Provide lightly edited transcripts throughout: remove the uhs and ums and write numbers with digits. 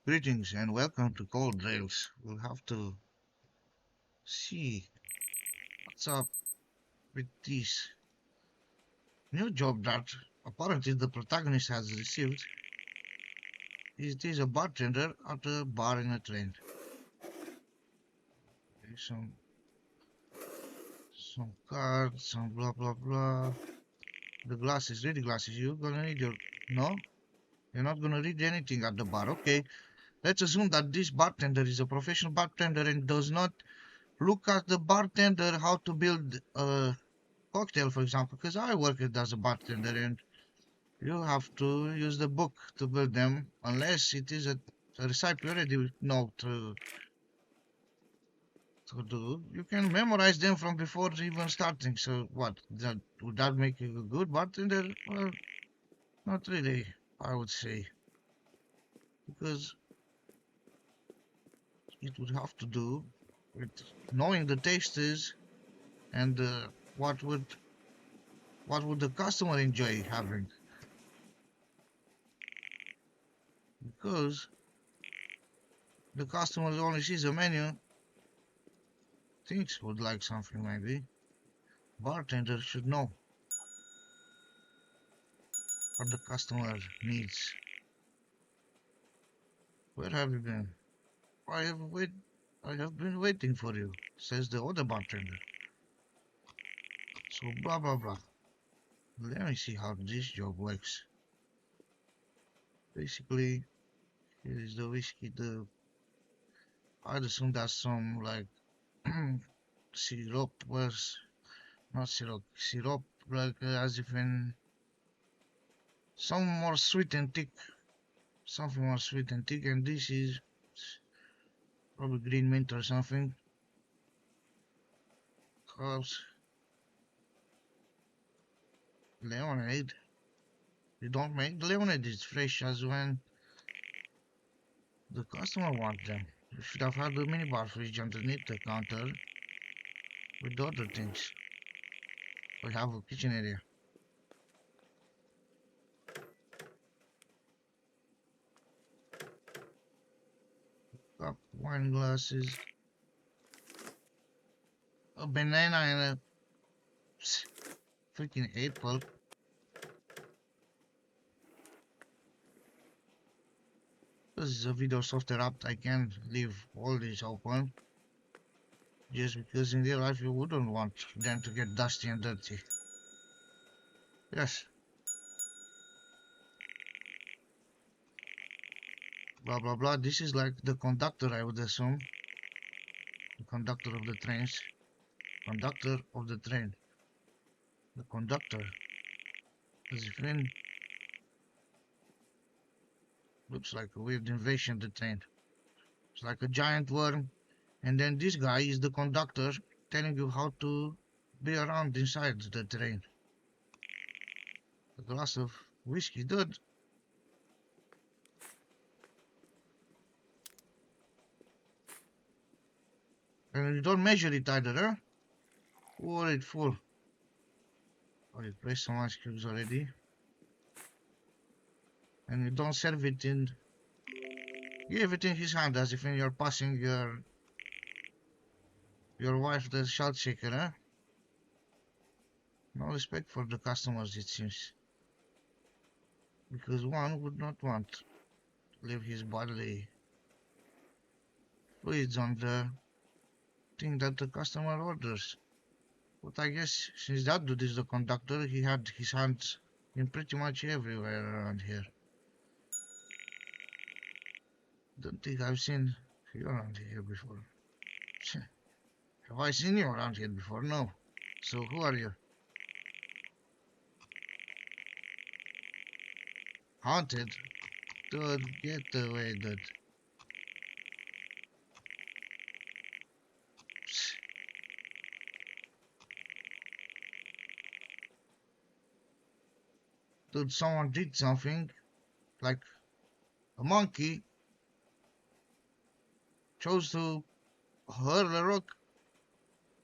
Greetings and welcome to Cold Rails. We'll have to see what's up with this new job that apparently the protagonist has received. It is a bartender at a bar in a train. Okay, some cards, some blah blah blah. The glasses, read the glasses. You're gonna need your no? You're not gonna read anything at the bar. Okay. Let's assume that this bartender is a professional bartender and does not look at the bartender how to build a cocktail, for example, because I worked as a bartender and you have to use the book to build them unless it is a recipe you already know to do. You can memorize them from before even starting. So what? Would that make you a good bartender? Well, not really, I would say, because it would have to do with knowing the tastes and what would what would the customer enjoy having, because the customer only sees a menu, thinks would like something maybe. Bartender should know what the customer needs. Where have you been? I have wait. I have been waiting for you, says the other bartender. So blah blah blah. Let me see how this job works. Basically, here is the whiskey. I'd assume that's some like syrup was not syrup like as if in some more sweet and thick, something more sweet and thick, and this is probably green mint or something. Cause lemonade. You don't make the lemonade is fresh as when the customer wants them. You should have had the minibar fridge underneath the counter with the other things. We have a kitchen area. Cup, wine glasses, a banana and a freaking apple. This is a video software app. I can't leave all this open just because in real life you wouldn't want them to get dusty and dirty. Yes. Blah blah blah. This is like the conductor, I would assume. The conductor of the trains. Conductor of the train. The conductor. As if in. Looks like a weird invasion of the train. It's like a giant worm. And then this guy is the conductor telling you how to be around inside the train. A glass of whiskey, dude. And you don't measure it either, huh? Or it full. Oh, you placed some ice cubes already. And you don't serve it in. Give it in his hand as if you're passing your wife the salt shaker, huh? No respect for the customers, it seems. Because one would not want to leave his bodily fluids on the thing that the customer orders. But I guess since that dude is the conductor, he had his hands in pretty much everywhere around here. Don't think I've seen you around here before. Have I seen you around here before? No. So who are you? Haunted? Dude, get away, dude. Dude, someone did something, like a monkey chose to hurl a rock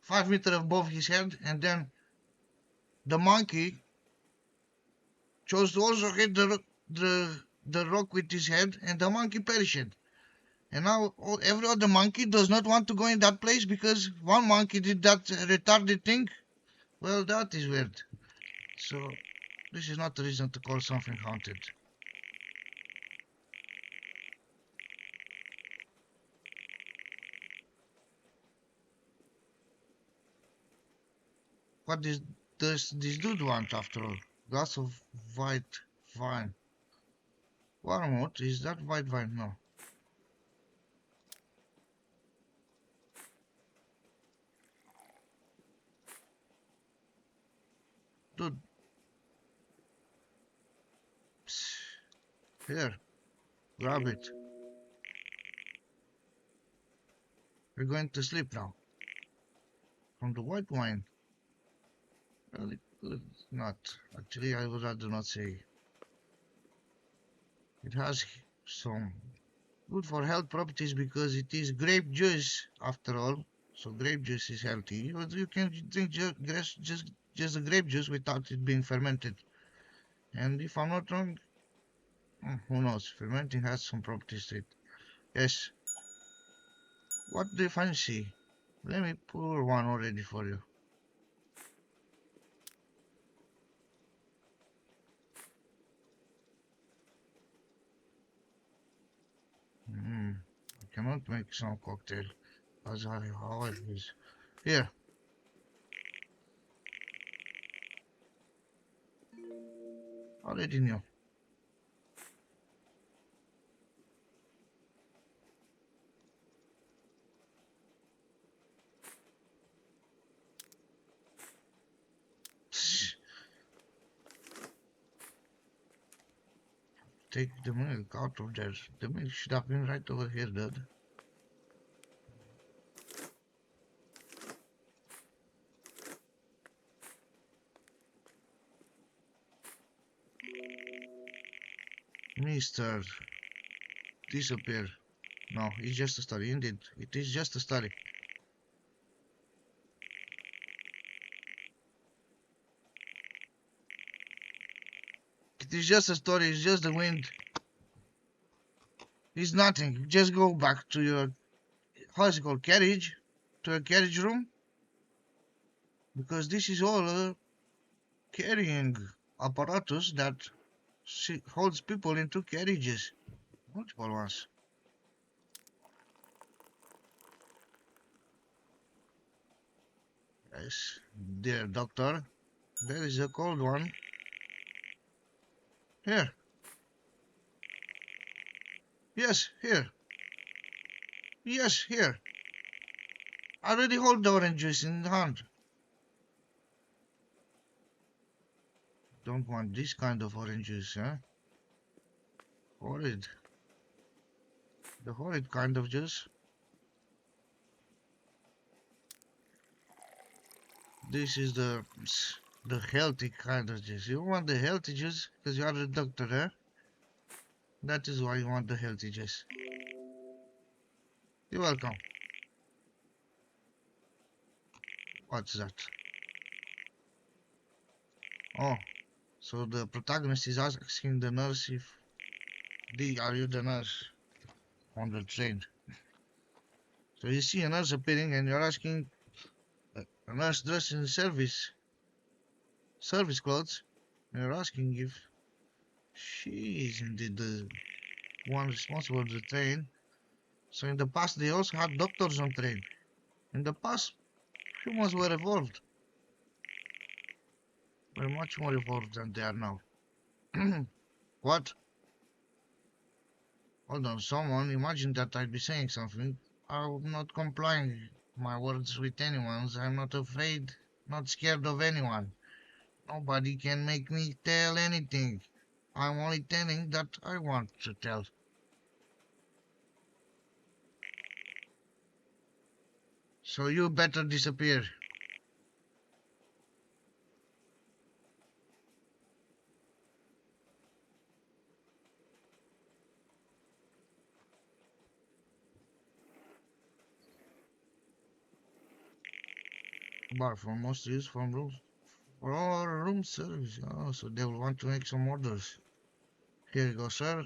5 meters above his head, and then the monkey chose to also hit the rock with his head, and the monkey perished. And now every other monkey does not want to go in that place because one monkey did that retarded thing. Well, that is weird. So this is not a reason to call something haunted. What does this dude want after all? Glass of white wine. Wormwood? Is that white wine? No. Dude. Psst. Here. Grab it. We're going to sleep now. From the white wine. Well, it could not. Actually, I would rather not say. It has some good for health properties because it is grape juice after all. So grape juice is healthy. But you can drink just the grape juice without it being fermented. And if I'm not wrong, who knows? Fermenting has some properties to it. Yes. What do you fancy? Let me pour one already for you. I cannot make some cocktail as I always. Here. Already knew. Take the milk out of there. The milk should have been right over here, dude. Mister, disappear. No, it's just a story. Indeed, it is just a story. It is just a story. It's just the wind. It's nothing. Just go back to your, how's it called, carriage? To a carriage room? Because this is all a carrying apparatus that holds people into carriages. Multiple ones. Yes, dear doctor, there is a cold one. Here. Yes, here. Yes, here. I already hold the orange juice in the hand. Don't want this kind of orange juice, huh? Horrid. The horrid kind of juice. This is the healthy kind of juice. You want the healthy juice because you are the doctor, huh? That is why you want the healthy juice. You're welcome. What's that? Oh, so the protagonist is asking the nurse if are you the nurse on the train? So you see a nurse appearing and you're asking a nurse dressed in service clothes, and you're asking if she is indeed the one responsible for the train. So in the past they also had doctors on train. In the past humans were evolved. Were much more evolved than they are now. What? Hold on, someone imagine that I'd be saying something. I'm not complying my words with anyone's. I'm not afraid, not scared of anyone. Nobody can make me tell anything. I'm only telling that I want to tell. So you better disappear. Bar for most use from rooms. For room service. Oh, so they will want to make some orders. Here you go, sir.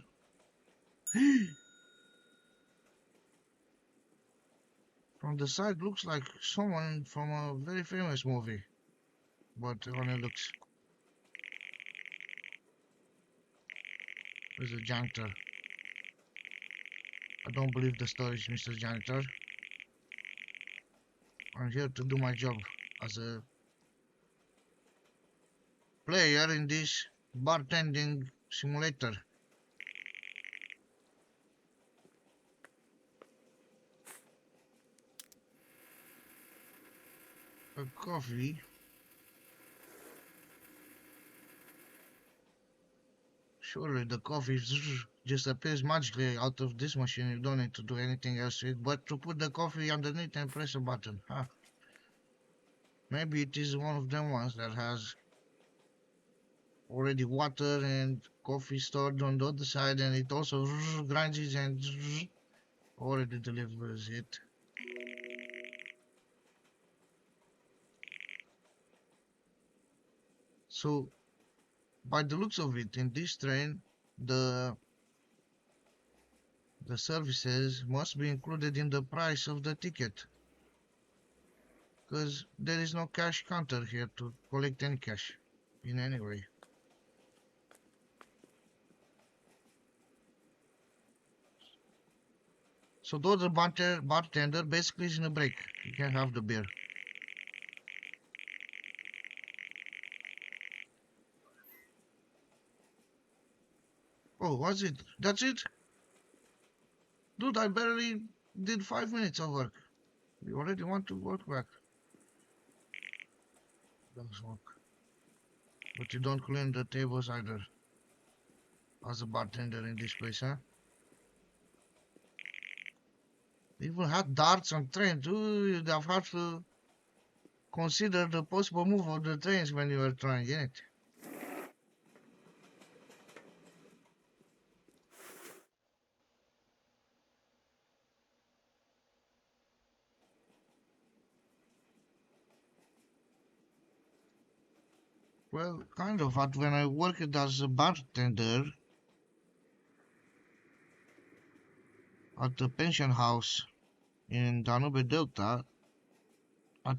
On the side looks like someone from a very famous movie, but when it looks, there's a janitor. I don't believe the stories, Mr. Janitor. I'm here to do my job as a player in this bartending simulator. A coffee. Surely the coffee just appears magically out of this machine. You don't need to do anything else with but to put the coffee underneath and press a button. Huh. Maybe it is one of them ones that has already water and coffee stored on the other side, and it also grinds it and already delivers it. So, by the looks of it, in this train, the services must be included in the price of the ticket, because there is no cash counter here to collect any cash in any way. So though the bartender basically is in a break, you can have the beer. Oh, was it? That's it? Dude, I barely did 5 minutes of work. You already want to work back. Does work. But you don't clean the tables either. As a bartender in this place, huh? They even had darts on trains. Ooh, you'd have had to consider the possible move of the trains when you were trying it. Well, kind of. But when I worked as a bartender at the pension house in Danube Delta,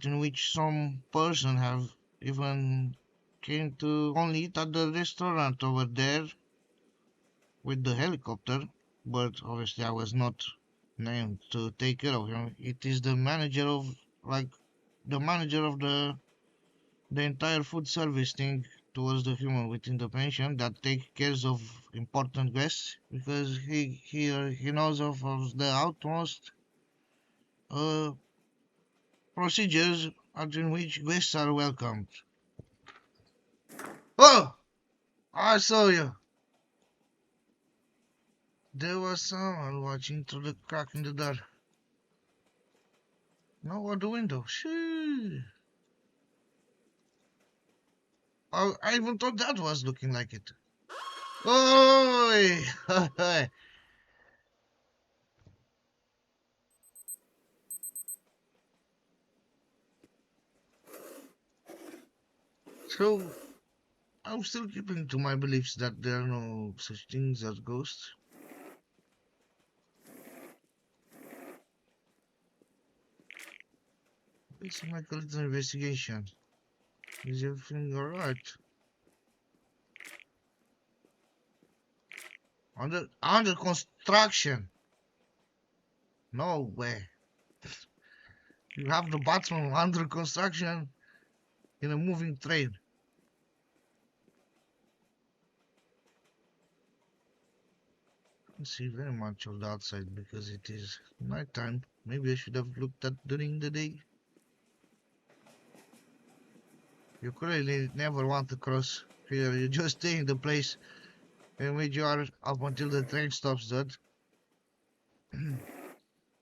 in which some person have even came to only eat at the restaurant over there with the helicopter, but obviously I was not named to take care of him. It is the manager of like the manager of the entire food service thing towards the human within the pension that takes care of important guests because he knows of the utmost uh, procedures in which guests are welcomed. Oh, I saw you. There was someone watching through the crack in the door. No, out the window. Shoo. I even thought that was looking like it. Oi! So, I'm still keeping to my beliefs that there are no such things as ghosts. Let's make a little investigation. Is everything alright? Under construction. No way. You have the bathroom under construction in a moving train. Can't see very much of the outside because it is nighttime. Maybe I should have looked at during the day. You clearly never want to cross here. You just stay in the place in which you are up until the train stops, dude.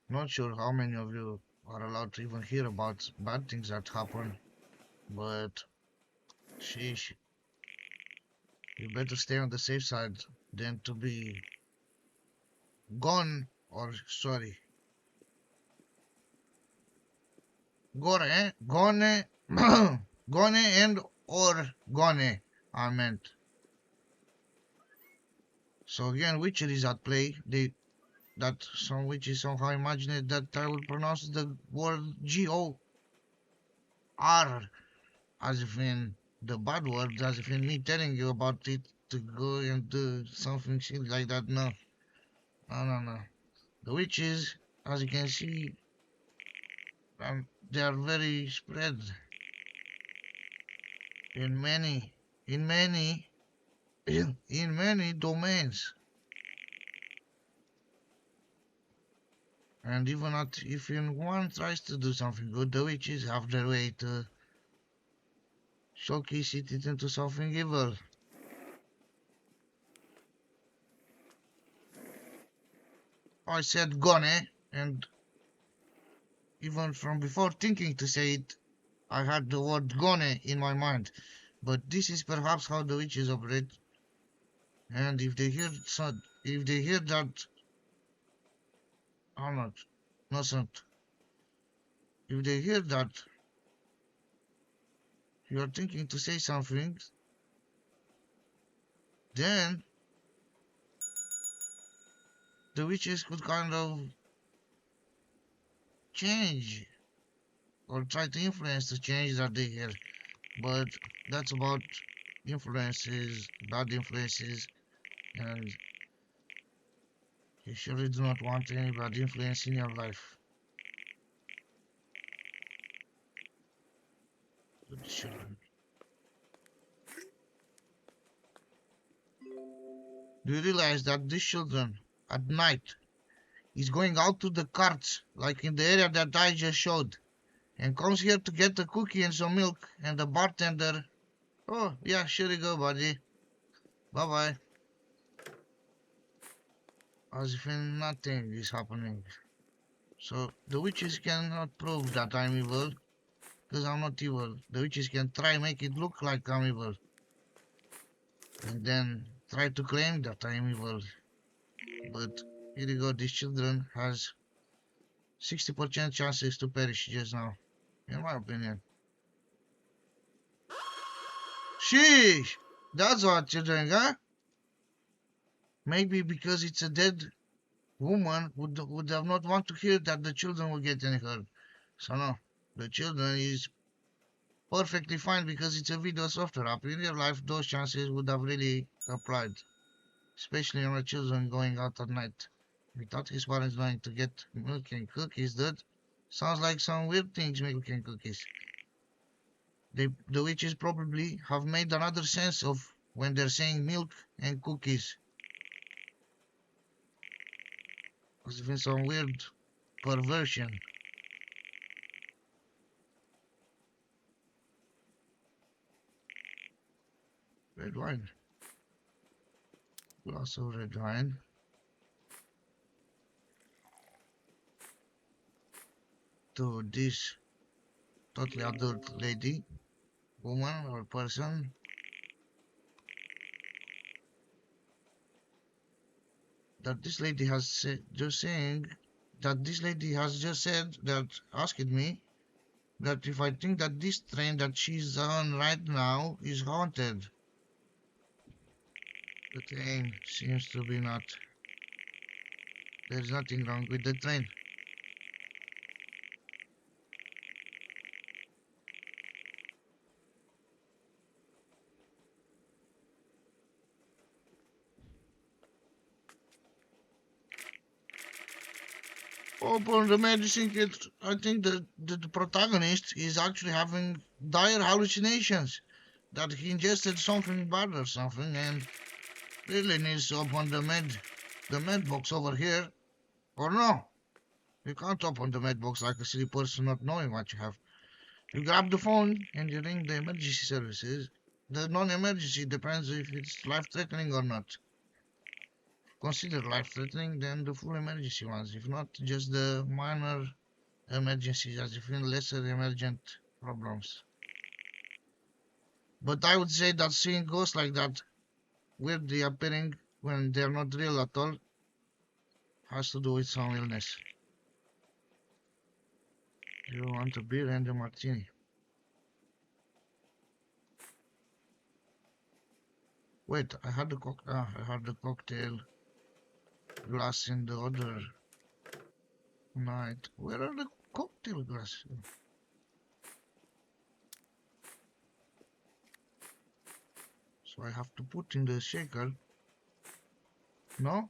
Not sure how many of you are allowed to even hear about bad things that happen, but sheesh, you better stay on the safe side than to be gone or sorry. Gone, gone and or gone, I meant. So again, Witcher is at play. that some witches somehow imagined that I would pronounce the word G-O-R as if in the bad word, as if in me telling you about it to go and do something silly like that. No, no, no, no. The witches, as you can see, they are very spread in many, in many, in many domains. And even if one tries to do something good, the witches have their way to showcase it into something evil. I said gone, and even from before thinking to say it, I had the word gone in my mind. But this is perhaps how the witches operate. And if they hear that, I'm not, not. If they hear that you are thinking to say something, then the witches could kind of change or try to influence the change that they hear. But that's about influences, bad influences, and you surely do not want any bad influence in your life. Good children. Do you realize that these children at night is going out to the carts, like in the area that I just showed, and comes here to get a cookie and some milk, and the bartender, oh yeah, sure you go, buddy, bye bye, as if nothing is happening. So the witches cannot prove that I'm evil, because I'm not evil. The witches can try make it look like I'm evil, and then try to claim that I'm evil. But here you go, these children has 60% chances to perish just now, in my opinion. Sheesh! That's what you're doing, huh? Maybe because it's a dead woman would have not want to hear that the children will get any hurt. So no, the children is perfectly fine because it's a video software app. In real life, those chances would have really applied, especially on the children going out at night. Without his parents going to get milk and cookies, that sounds like some weird things, milk and cookies. The witches probably have made another sense of when they're saying milk and cookies. Must have been some weird perversion. Red wine. Glass of red wine. To this totally adult lady, woman or person. That this lady has just saying that this lady has just said that asked me that if I think that this train that she's on right now is haunted. The train seems to be not. There's nothing wrong with the train. Upon the medicine kit, I think the protagonist is actually having dire hallucinations. That he ingested something bad or something and really needs to open the med box over here. Or no, you can't open the med box like a silly person not knowing what you have. You grab the phone and you ring the emergency services. The non-emergency depends if it's life-threatening or not. Consider life-threatening, then the full emergency ones. If not, just the minor emergencies, as if in lesser emergent problems. But I would say that seeing ghosts like that, weirdly appearing when they're not real at all, has to do with some illness. You want a beer and a martini. Wait, I had the cocktail. glass in the other night. Where are the cocktail glasses? So I have to put in the shaker. No?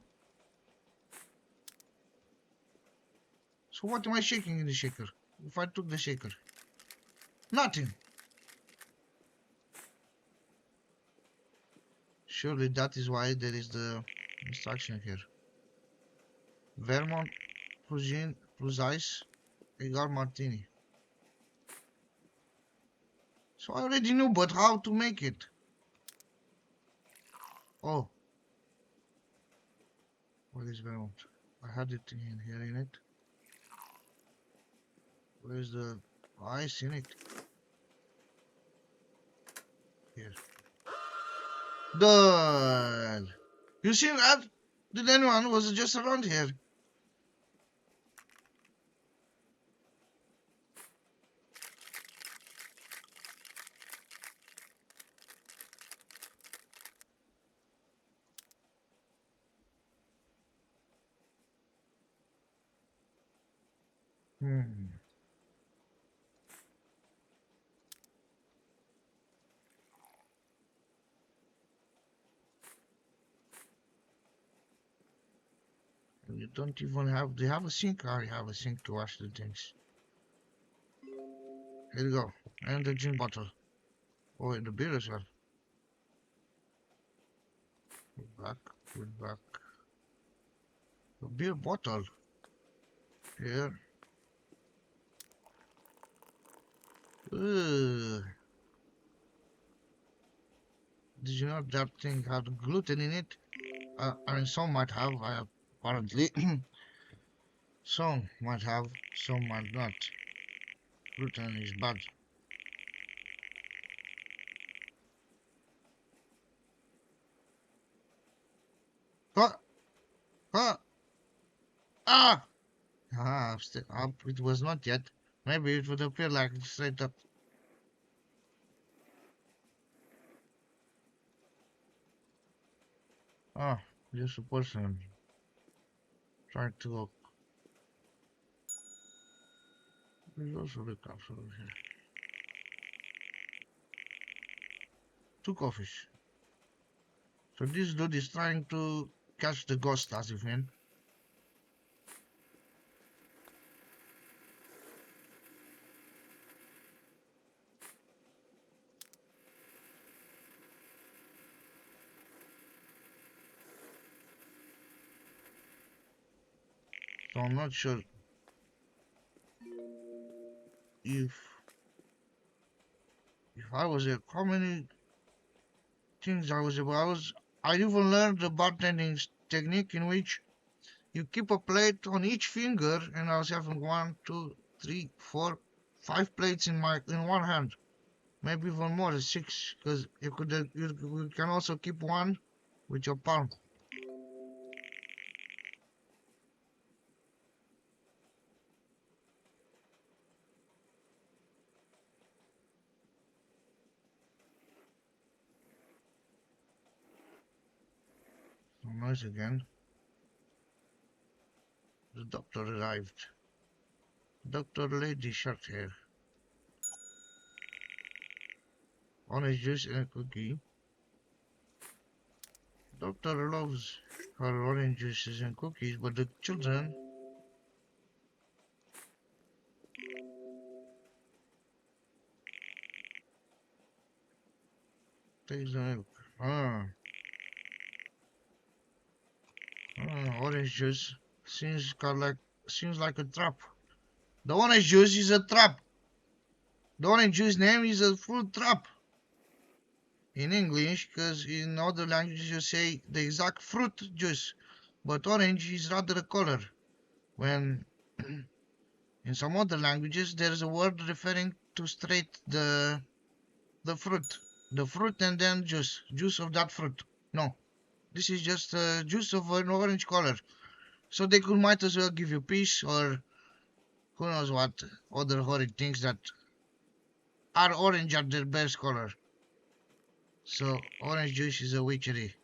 So what am I shaking in the shaker? If I took the shaker? Nothing. Surely that is why there is the instruction here. Vermont Cuisine plus ice, egal martini. So I already knew, but how to make it? Oh. What is Vermont? I had it in here in it. Where's the ice in it? Here. Done. You see that? Did anyone was just around here? Hmm. You don't even have. They have a sink. I have a sink to wash the things. Here you go. And the gin bottle. Oh, and the beer as well. Back. Put back. The beer bottle. Here. Ugh. Did you know that thing had gluten in it? I mean, some might have, apparently. Some might have, some might not. Gluten is bad. Huh? Huh? Ah! Ah, it was not yet. Maybe it would appear like straight up. Ah, just a person trying to look. There's also the capsule here. 2 coffees. So this dude is trying to catch the ghost as if in. So I'm not sure if I was there, how many things I was able. I even learned the bartending technique in which you keep a plate on each finger, and I was having 1, 2, 3, 4, 5 plates in one hand, maybe even more, 6, because you can also keep one with your palm. So noise again. The doctor arrived. Doctor lady short hair. Orange juice and a cookie. Doctor loves her orange juices and cookies, but the children take the milk. Ah, orange juice seems like a trap. The orange juice is a trap. The orange juice name is a full trap. In English, because in other languages you say the exact fruit juice, but orange is rather a color. When in some other languages there is a word referring to straight the fruit and then juice of that fruit. No, this is just juice of an orange color. So they might as well give you peace or who knows what other horrid things that are orange at their best color. So orange juice is a witchery.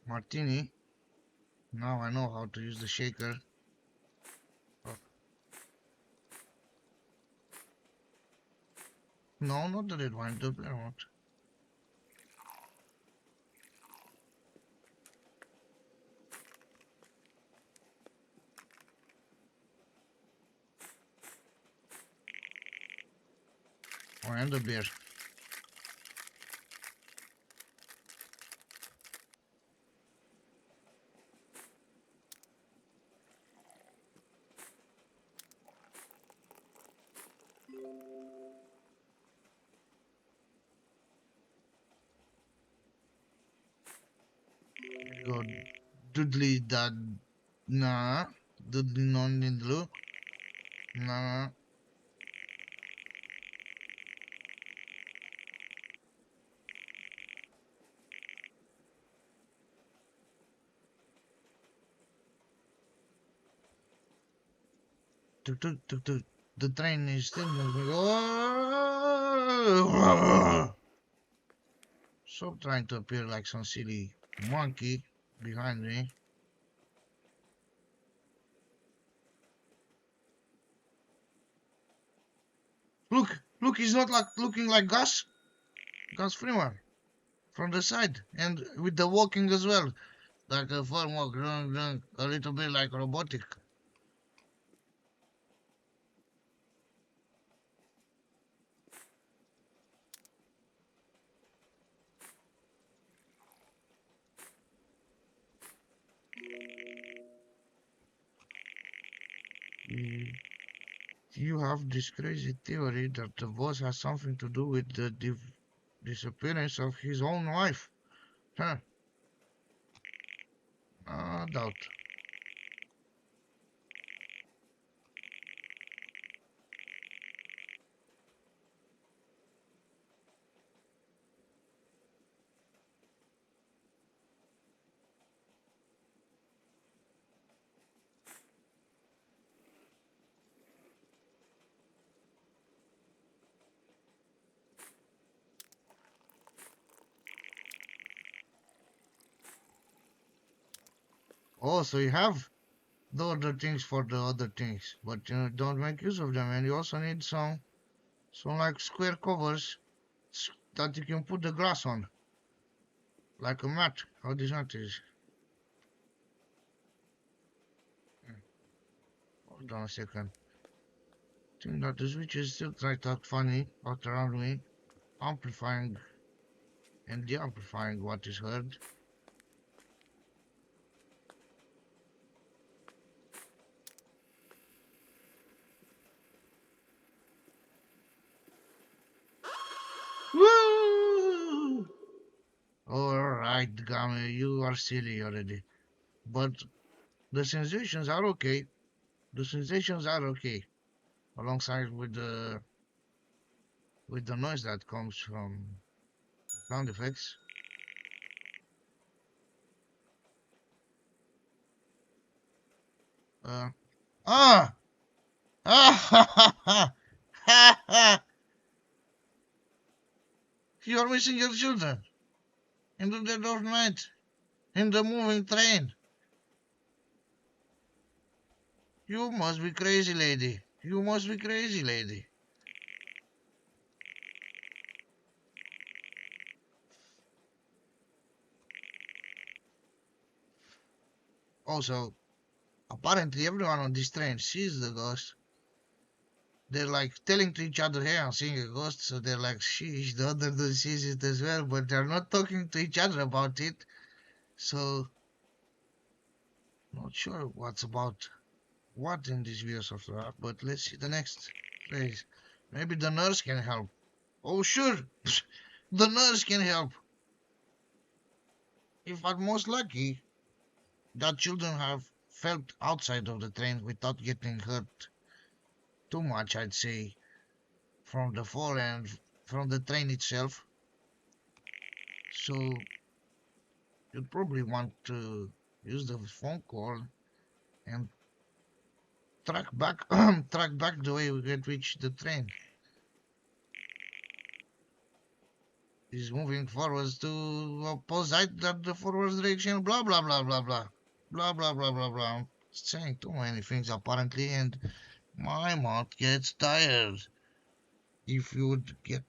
Martini. Now I know how to use the shaker. Oh. No, not the red wine, the beer one. Oh, and the beer. Go doodly dad. Nah. Doodly non nindlu. Nah. Tuk tuk tuk tuk. The train is still moving. Oh! Stop trying to appear like some silly monkey behind me. Look, he's not like looking like Gus Freeman from the side, and with the walking as well, like a farm walk, a little bit like robotic. Mm, You have this crazy theory that the boss has something to do with the disappearance of his own wife. Huh? Doubt. Oh, so you have the other things for the other things, but you don't make use of them, and you also need some like square covers that you can put the glass on, like a mat. How this mat is. Hold on a second. Think that the switch is still trying to act funny out around me, amplifying and de-amplifying what is heard. Woo! Alright, Game, you are silly already. But the sensations are okay. The sensations are okay. Alongside with the noise that comes from sound effects. Uh ah! Ah ha ha ha! Ha ha! You are missing your children in the dead of night in the moving train. You must be crazy, lady. You must be crazy, lady. Also, apparently everyone on this train sees the ghost. They're like telling to each other, hey, I'm seeing a ghost. So they're like, sheesh, the other dude sees it as well. But they're not talking to each other about it. So, not sure what's about what in this video software. But let's see the next phrase. Maybe the nurse can help. Oh, sure. The nurse can help. If I'm most lucky, that children have felt outside of the train without getting hurt too much, I'd say, from the fall and from the train itself. So you'd probably want to use the phone call and track back track back the way we get reach the train. is moving forwards to opposite that the forward direction, blah blah blah blah blah. Blah blah blah blah blah. I'm saying too many things apparently and my mouth gets tired. If you would get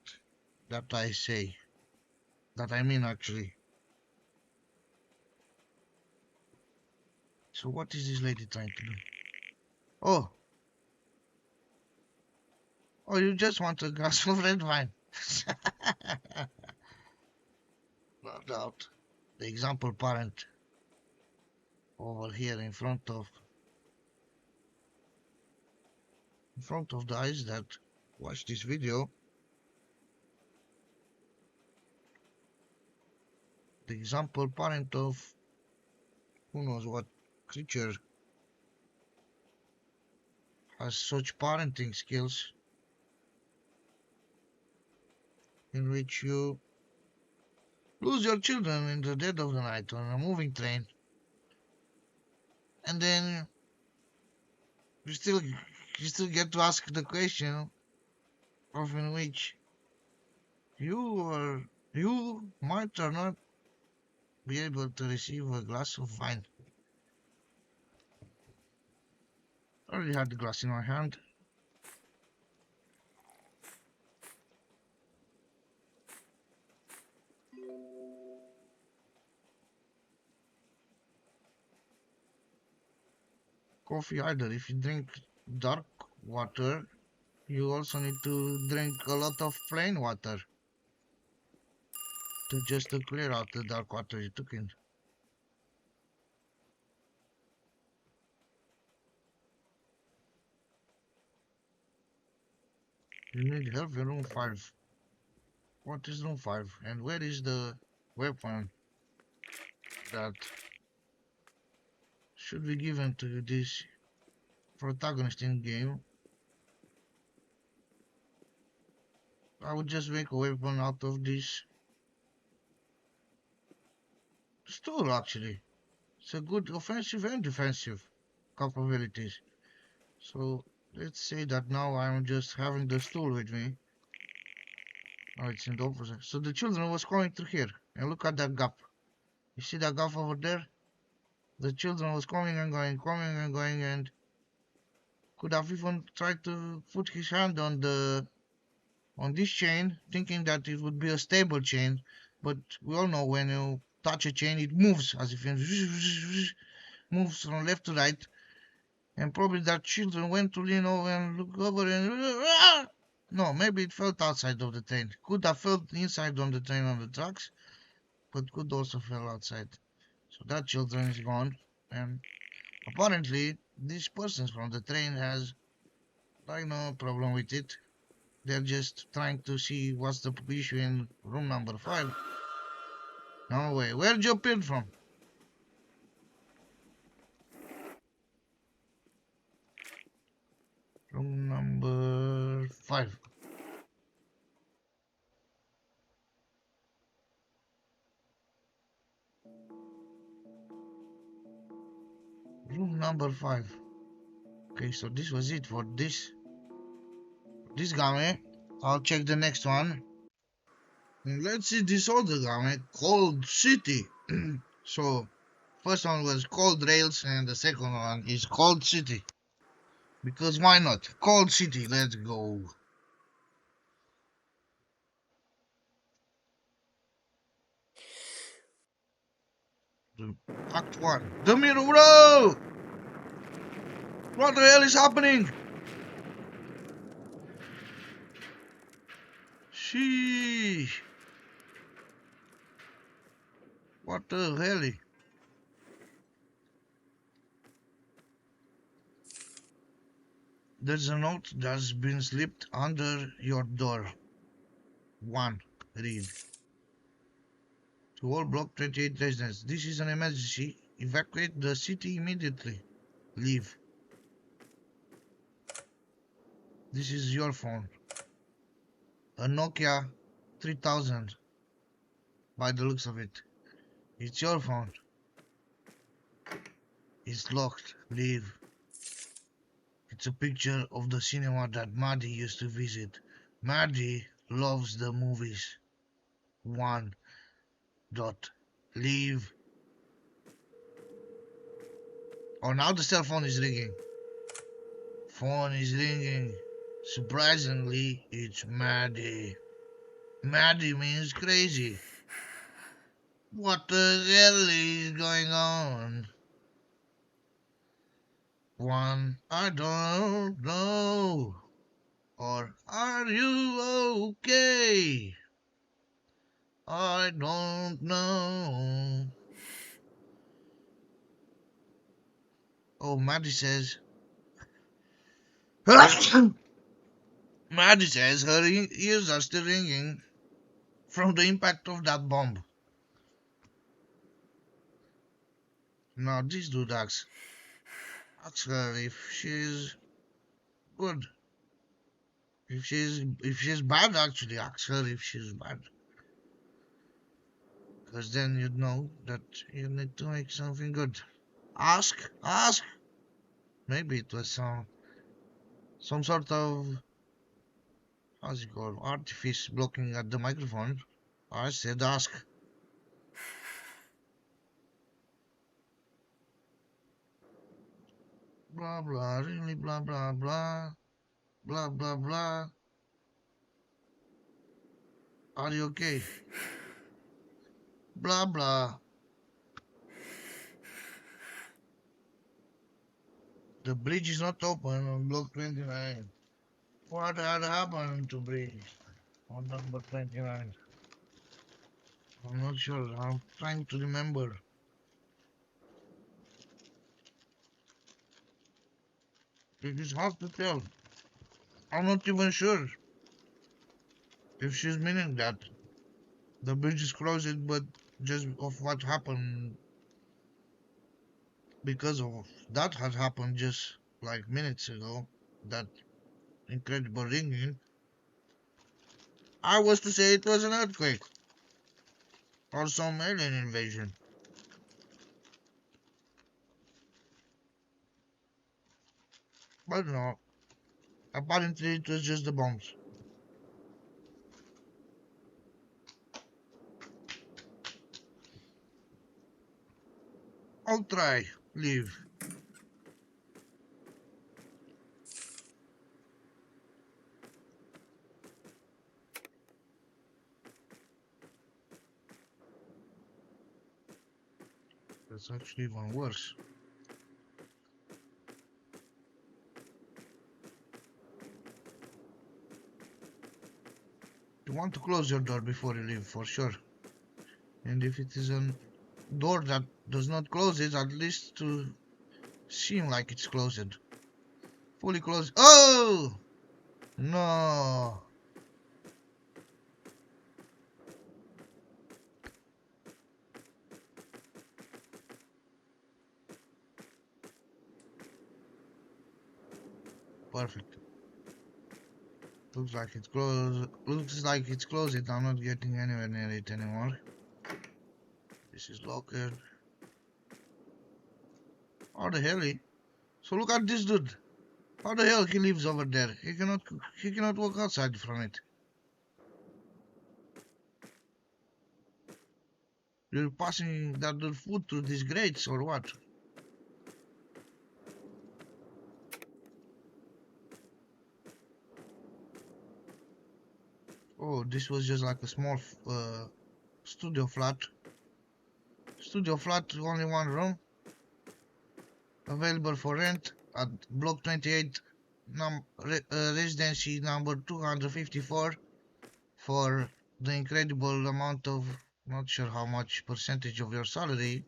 that I say. That I mean actually. So what is this lady trying to do? Oh, oh, you just want a glass of red wine. No doubt. The example parent over here in front of the eyes that watch this video. The example parent of who knows what creature has such parenting skills in which you lose your children in the dead of the night on a moving train and then you still get to ask the question of in which you might or not be able to receive a glass of wine. I already had the glass in my hand. Coffee either. If you drink dark water, you also need to drink a lot of plain water to clear out the dark water you took in. You need help in room 5. What is room 5? And where is the weapon that should be given to this protagonist in game? I would just make a weapon out of this stool actually. It's a good offensive and defensive capabilities. So let's say that now I'm just having the stool with me. Oh, it's in the opposite. So the children was coming through here. And look at that gap. You see that gap over there? The children was coming and going, and could have even tried to put his hand on this chain, thinking that it would be a stable chain. But we all know when you touch a chain, it moves as if it moves from left to right. And probably that children went to lean over and look over and no, maybe it felt outside of the train. Could have felt inside on the train on the tracks, but could also fell outside. So that children is gone, and apparently these persons from the train has like no problem with it. They're just trying to see what's the issue in room number 5. No way. Where'd you appear from? Room number 5. Room number 5. Okay, so this was it for this game. I'll check the next one. And let's see this other game, Cold City. So, first one was Cold Rails and the second one is Cold City. Because why not? Cold City, let's go. Act 1. The mirror, bro! What the hell is happening? Sheesh. What the hell? There's a note that's been slipped under your door. 1. Read. To all Block 28 residents, this is an emergency. Evacuate the city immediately. Leave. This is your phone. A Nokia 3000. By the looks of it. It's your phone. It's locked. Leave. It's a picture of the cinema that Maddie used to visit. Maddie loves the movies. One dot leave. Oh, now the cell phone is ringing. Phone is ringing. Surprisingly, it's Maddie. Maddie means crazy. What the hell is going on? One, I don't know. Or are you okay? I don't know. Oh, Maddie says. Maddie says her ears are still ringing from the impact of that bomb. Now this dude asks her if she's good. If she's bad, actually asks her if she's bad. Because then you'd know that you need to make something good. Ask. Maybe it was some sort of, how's it called, artifice blocking at the microphone. I said ask. Blah blah, really blah blah blah. Blah blah blah. Are you okay? Blah blah. The bridge is not open on block 29. What had happened to bridge on number 29? I'm not sure. I'm trying to remember. It is hard to tell. I'm not even sure if she's meaning that. The bridge is closed, but just of what happened because of that had happened just like minutes ago. That incredible ringing. I was to say it was an earthquake or some alien invasion. But no, apparently it was just the bombs. I'll try. Leave. That's actually even worse. You want to close your door before you leave, for sure. And if it is a door that does not close it, at least to seem like it's closed. Fully closed. Oh! No. Perfect. Looks like it's closed. Looks like it's closed. I'm not getting anywhere near it anymore. This is locked. How the hell he? So look at this dude. How the hell he lives over there? He cannot walk outside from it. You're passing that dude food through these grates or what? Oh, this was just like a small studio flat. Studio flat, only one room. Available for rent at block 28, residency number 254 for the incredible amount of, not sure how much percentage of your salary,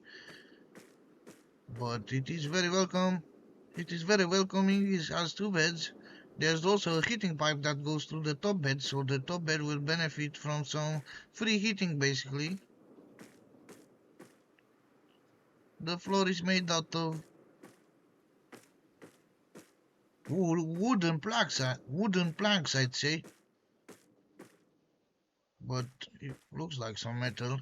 but it is very welcome. It is very welcoming. It has two beds. There's also a heating pipe that goes through the top bed, so the top bed will benefit from some free heating basically. The floor is made out of wooden planks, I'd say. But it looks like some metal.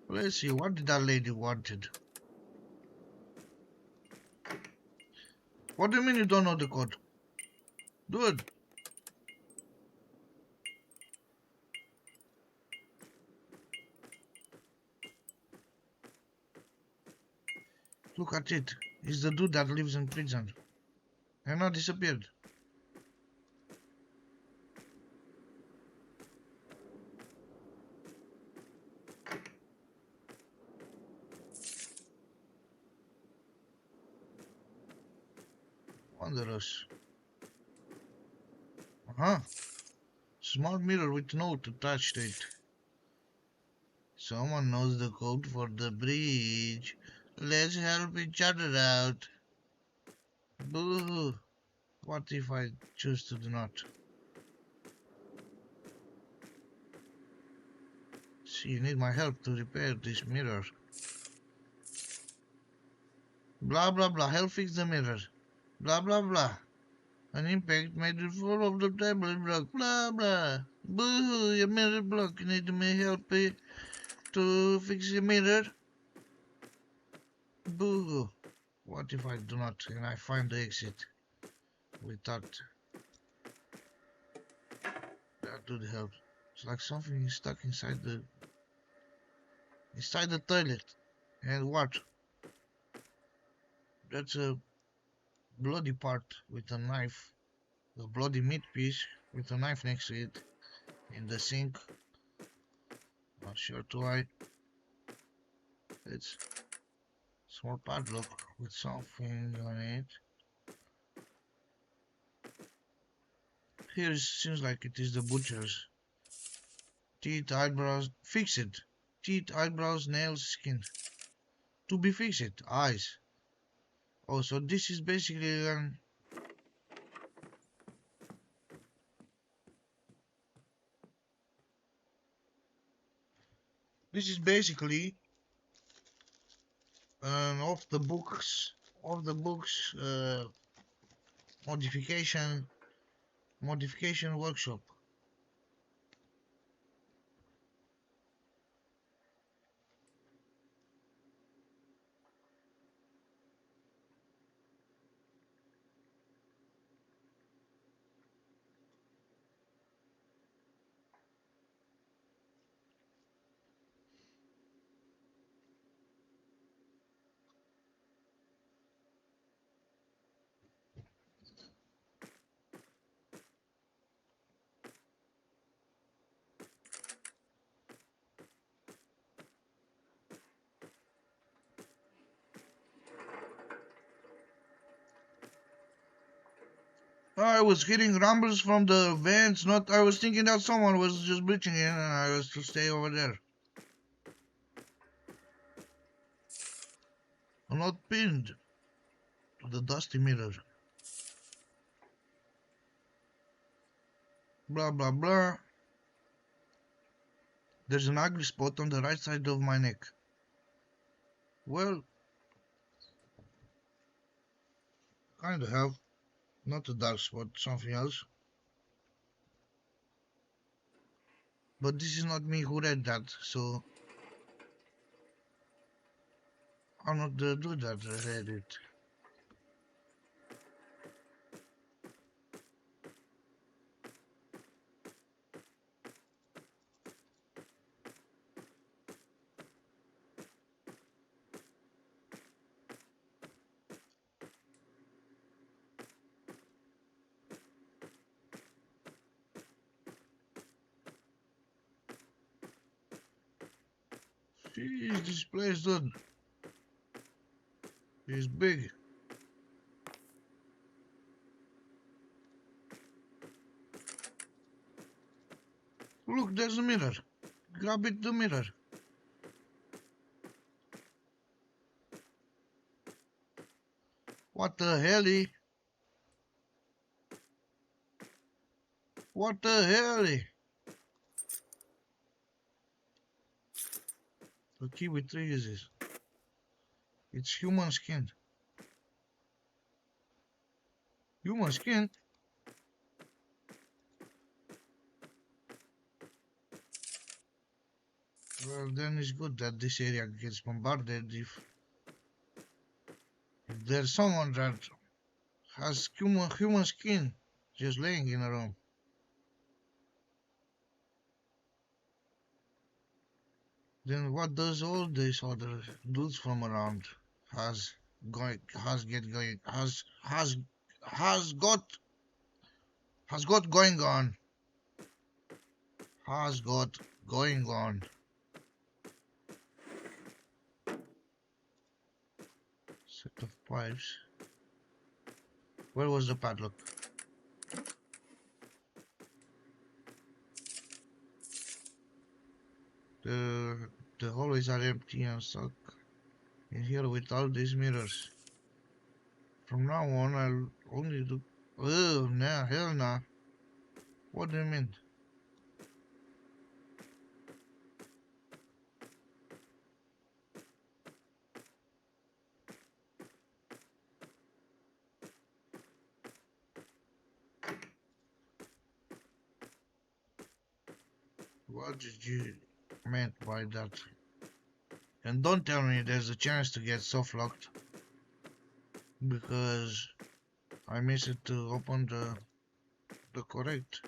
Let's see, what did that lady wanted? What do you mean you don't know the code? Dude. Look at it. It's the dude that lives in prison. And now disappeared. Wondrous. Uh-huh. Small mirror with note attached to it. Someone knows the code for the bridge. Let's help each other out. Boo! What if I choose to do not? See, you need my help to repair this mirror. Blah blah blah, help fix the mirror. Blah blah blah. An impact made it fall off the table block. Blah blah. Boo! Your mirror block. You need me help to fix your mirror. Boo! What if I do not and I find the exit without that would help. It's like something is stuck inside the toilet. And what? That's a bloody part with a knife. A bloody meat piece with a knife next to it in the sink. Not sure why. It's small padlock with something on it. Here it seems like it is the butcher's. Teeth, eyebrows, fix it. Teeth, eyebrows, nails, skin. To be fixed, eyes. Oh, so this is basically this is basically an off the books modification workshop. I was hearing rumbles from the vents. Not, I was thinking that someone was just breaching in, and I was to stay over there. I'm not pinned to the dusty mirror. Blah blah blah. There's an ugly spot on the right side of my neck. Well, kinda have. Not a dark spot, something else. But this is not me who read that, so I'm not the dude that read it. Jeez, this place, dude, is big. Look, there's a mirror. Grab it, the mirror. What the hell? What the hell? A key with 3 uses. It's human skin. Human skin? Well, then it's good that this area gets bombarded if there's someone that has human skin just laying in a room. Then what does all these other dudes from around has? going has get going has got going on has got going on. Set of pipes. Where was the padlock? The hallways are empty and stuck in here with all these mirrors. From now on, I'll only do. Oh, nah, hell nah. What do you mean? What did you meant by that? And don't tell me there's a chance to get soft locked because I missed it to open the correct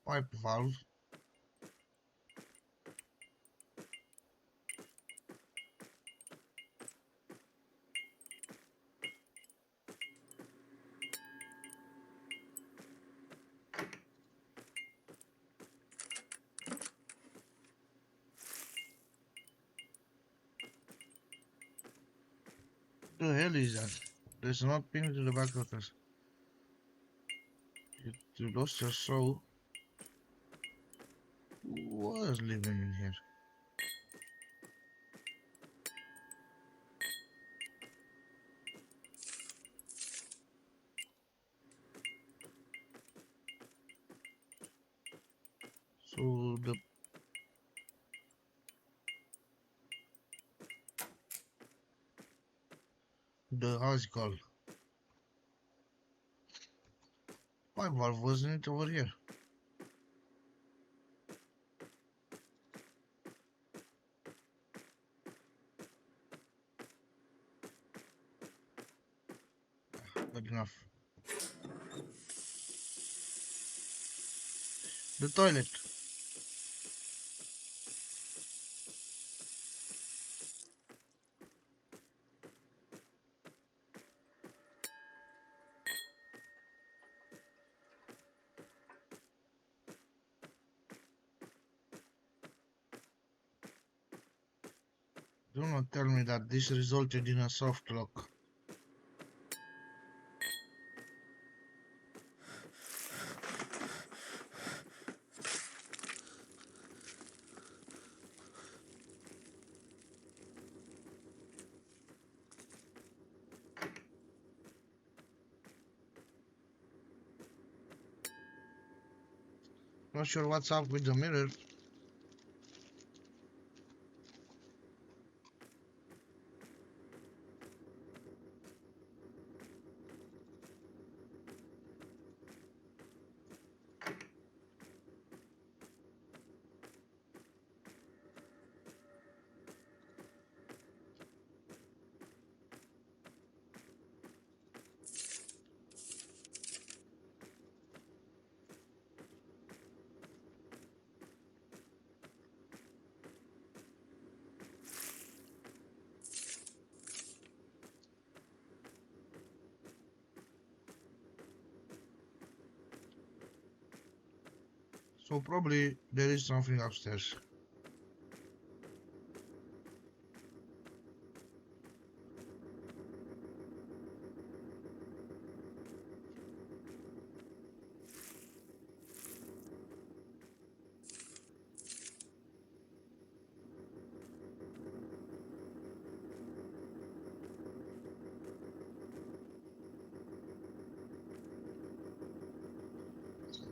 pipe valve. The hell is that? There's not pin to the back of us. You lost your soul. Who was living in here? So the how's it called? Pipe valve wasn't it over here? Good enough. The toilet. Do not tell me that this resulted in a soft lock. Not sure what's up with the mirror. So probably there is something upstairs.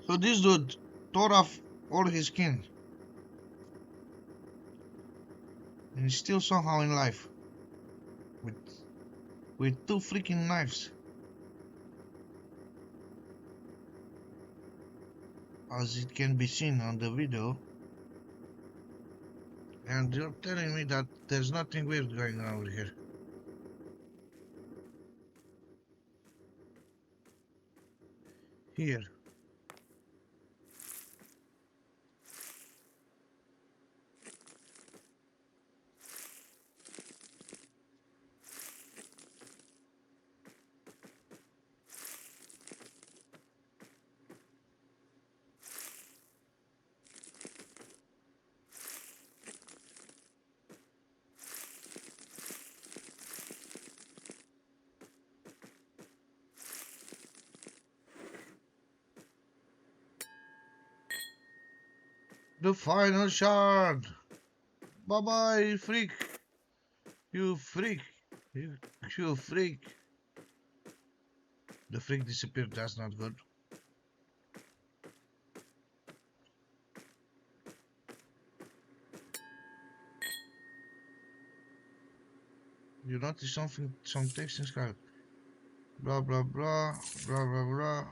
So this dude tore off all his skin. And he's still somehow in life. With two freaking knives. As it can be seen on the video. And you're telling me that there's nothing weird going on over here. Here. The final shard. Bye bye, freak. You freak. You freak. The freak disappeared. That's not good. You notice something? Some text in sky. Blah blah blah. Blah blah blah.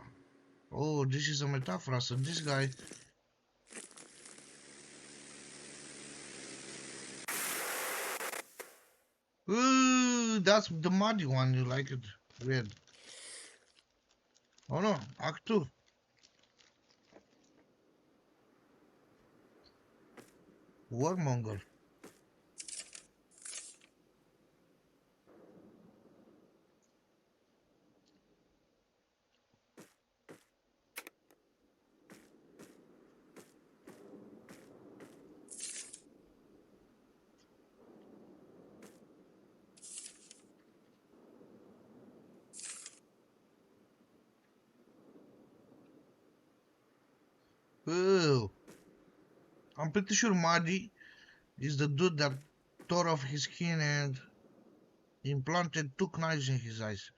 Oh, this is a metaphor. So this guy. Ooh, that's the muddy one. You like it? Weird. Oh no, Act 2. Warmonger. Ooh. I'm pretty sure Muddy is the dude that tore off his skin and implanted 2 knives in his eyes.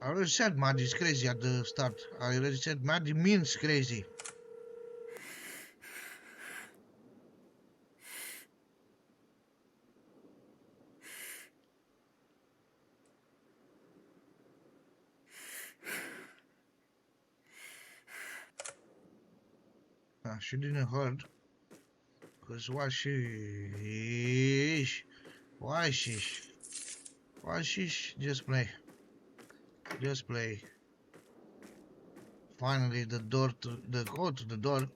I already said Muddy is crazy at the start. I already said Muddy means crazy. She didn't hurt. Because why she? Why she? Why she? Just play. Just play. Finally, the door to the code to the door.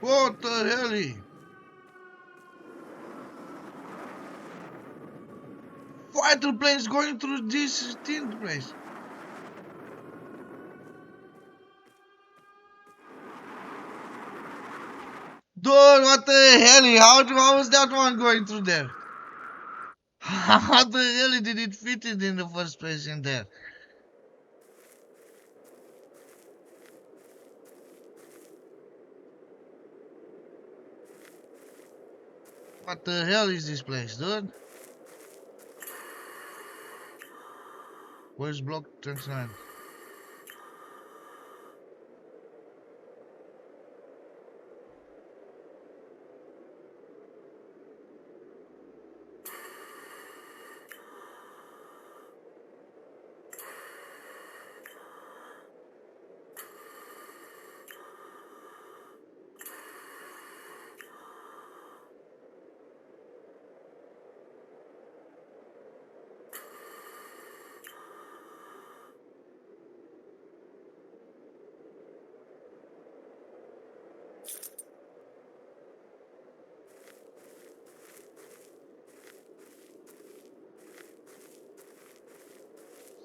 What the hell? Fighter planes going through this thin place. Dude, what the hell? How was that one going through there? How the hell did it fit it in the first place in there? What the hell is this place, dude? Where's block 29?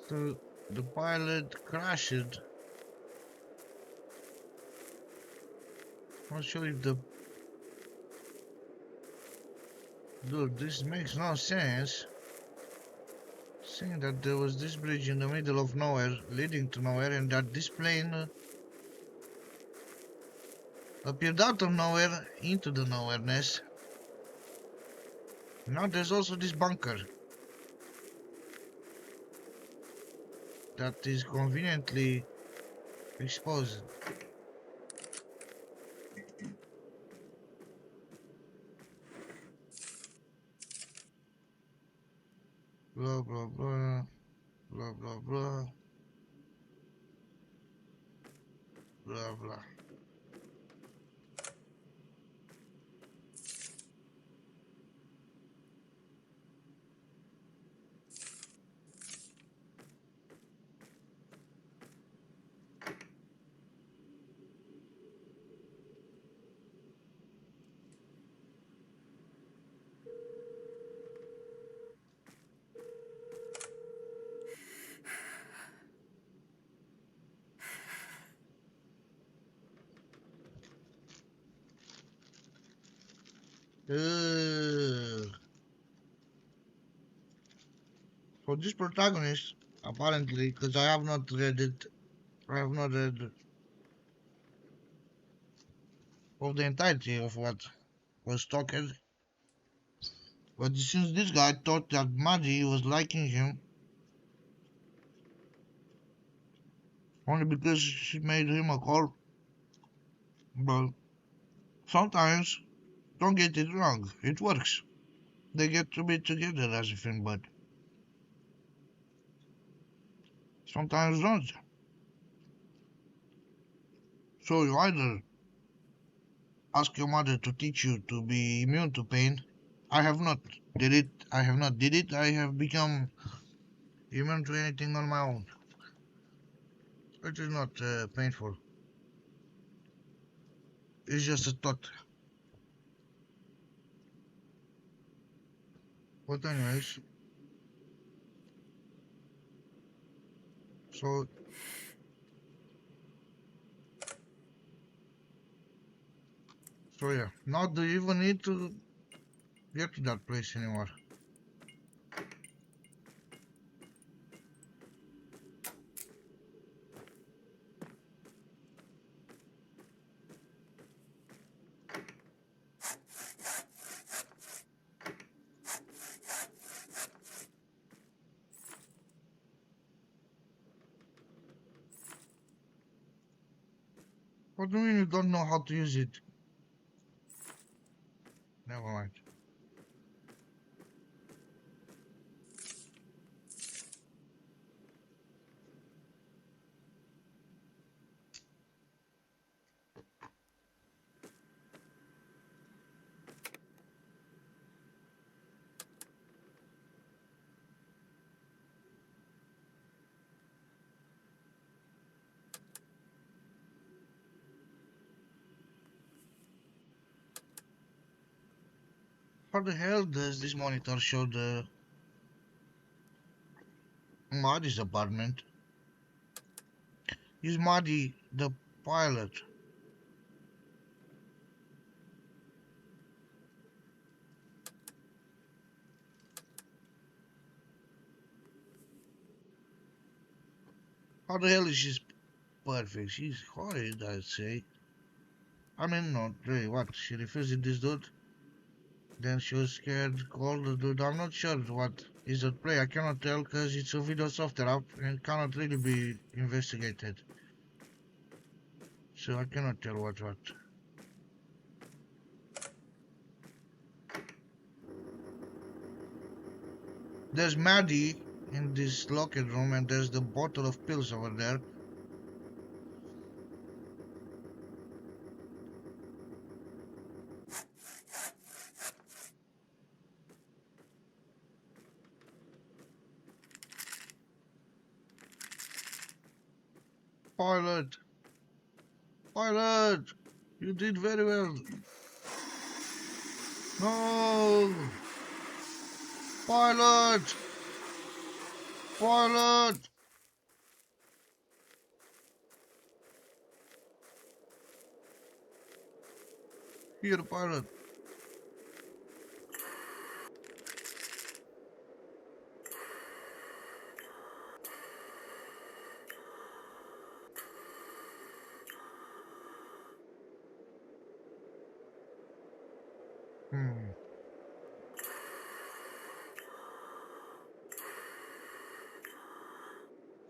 So the pilot crashed. Not sure if the... Dude, this makes no sense. Saying that there was this bridge in the middle of nowhere, leading to nowhere, and that this plane appeared out of nowhere into the nowhereness. Now there's also this bunker that is conveniently exposed. Blah blah blah, blah blah blah, blah blah. Uh, for this protagonist, apparently, because I have not read it, I have not read of the entirety of what was talked, but since this guy thought that Maddie was liking him only because she made him a call, but sometimes, don't get it wrong, it works. They get to be together as a friend, but sometimes don't. So you either ask your mother to teach you to be immune to pain. I have not did it. I have not did it. I have become immune to anything on my own. It is not painful. It's just a thought. But anyways, so yeah. Now do you even need to get to that place anymore? What do you mean you don't know how to use it? Never mind. How the hell does this monitor show the Marty's apartment? Is Marty the pilot? How the hell is she perfect? She's horrid, I'd say. I mean, not really. What? She refused this dude? Then she was scared, called the dude. I'm not sure what is at play. I cannot tell because it's a video software app and cannot really be investigated. So I cannot tell what. There's Maddie in this locker room and there's the bottle of pills over there. Pilot! Pilot! You did very well. No! Pilot! Pilot! Here, pilot. Hmm.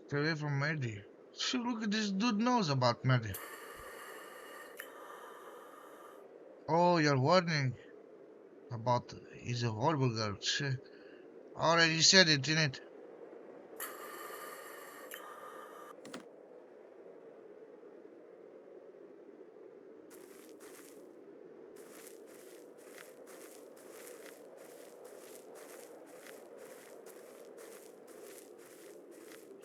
Stay away from Maddie. See, look at this dude knows about Maddie. Oh, you're warning about he's a horrible girl. I already said it, innit?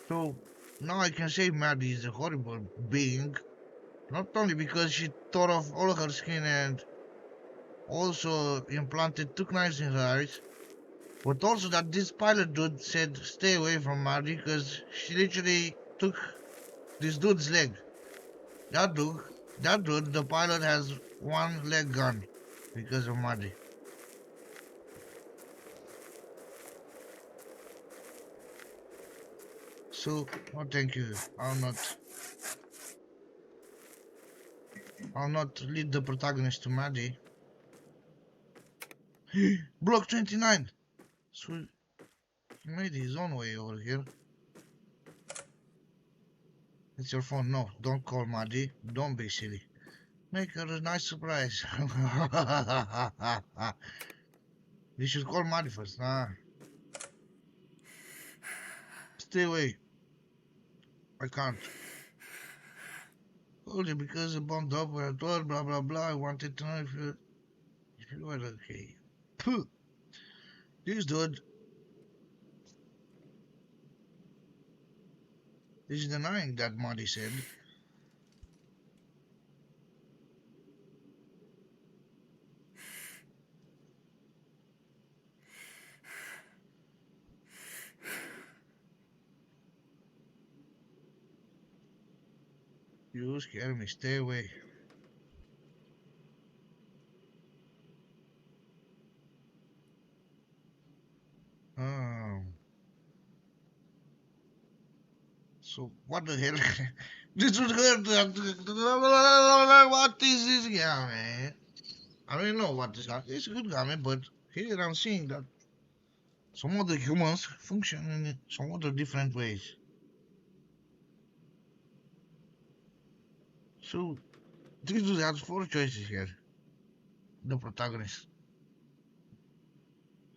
So now I can say Maddie is a horrible being, not only because she tore off all her skin and also implanted two knives in her eyes, but also that this pilot dude said stay away from Maddie because she literally took this dude's leg. That dude, the pilot has one leg gone because of Maddie. So, oh, thank you. I'll not lead the protagonist to Maddie. Block 29. So he made his own way over here. It's your phone. No, don't call Maddie. Don't be silly. Make her a nice surprise. You should call Maddie first. Nah. Stay away. I can't. Told you because you bumped up with a door, blah blah blah. I wanted to know if you were okay. Puh. This dude is denying that Maddie said. You scare me. Stay away. Um. So what the hell? This would hurt. What is this? Yeah, man. I don't know what this guy. It's a good guy, man. But here I'm seeing that some other humans function in some other different ways. So this dude has four choices here. The protagonist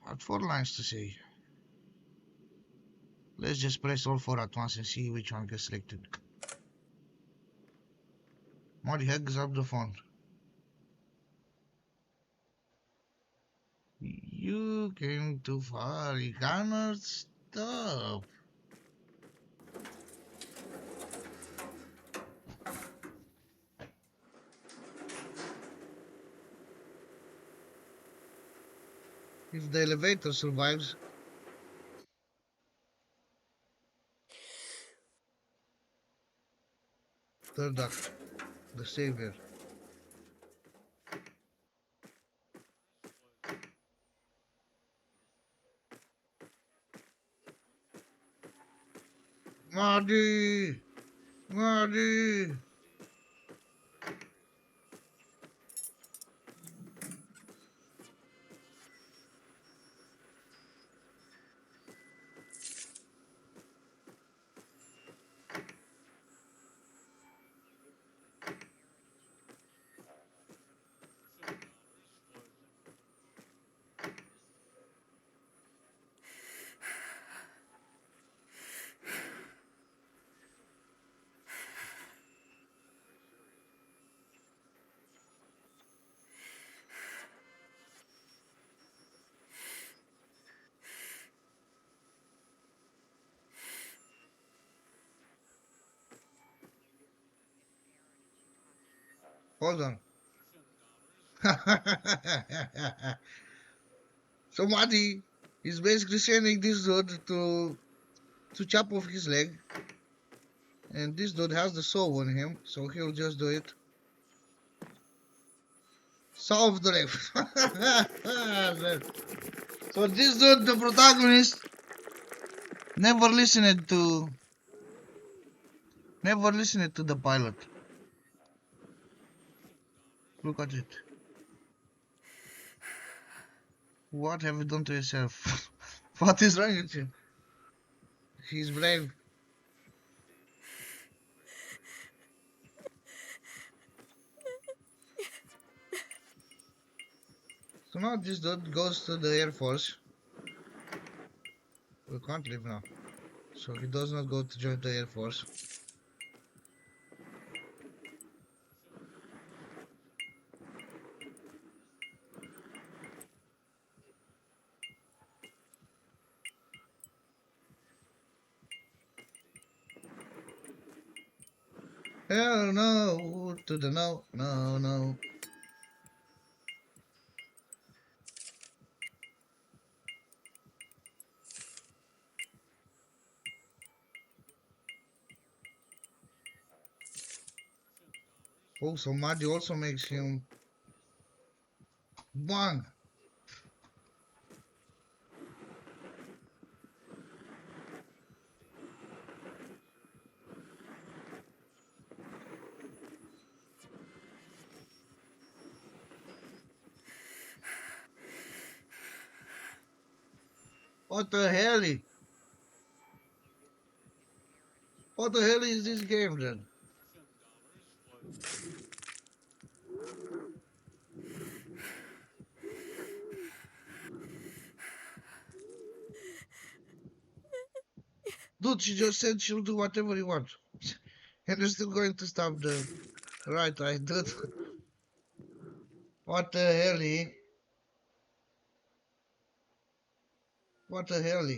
had four lines to say. Let's just press all four at once and see which one gets selected. Marty hangs up the phone. You came too far. You cannot stop. If the elevator survives, third act, the savior. Marty! Marty! Hold on. So Marty is basically sending this dude to chop off his leg. And this dude has the soul on him, so he'll just do it. Solve the leg. So this dude, the protagonist, never listened to the pilot. Look at it. What have you done to yourself? What is wrong with you? He's brave. So now this dude goes to the Air Force. We can't leave now. So he does not go to join the Air Force. Hell no, to the no, no, no. Oh, so Marty also makes him bang. What the hell? What the hell is this game then? Dude, she just said she'll do whatever you want. And you're still going to stop the right, dude. What the hell? What the hell?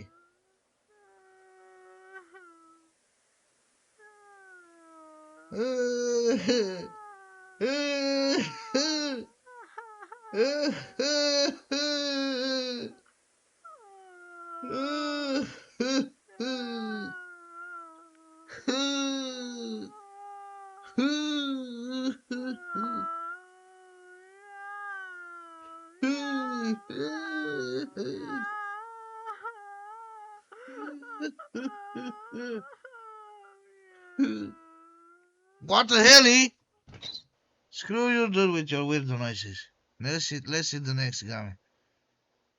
What the hell? Screw you, dude, with your weird noises. Let's see the next game.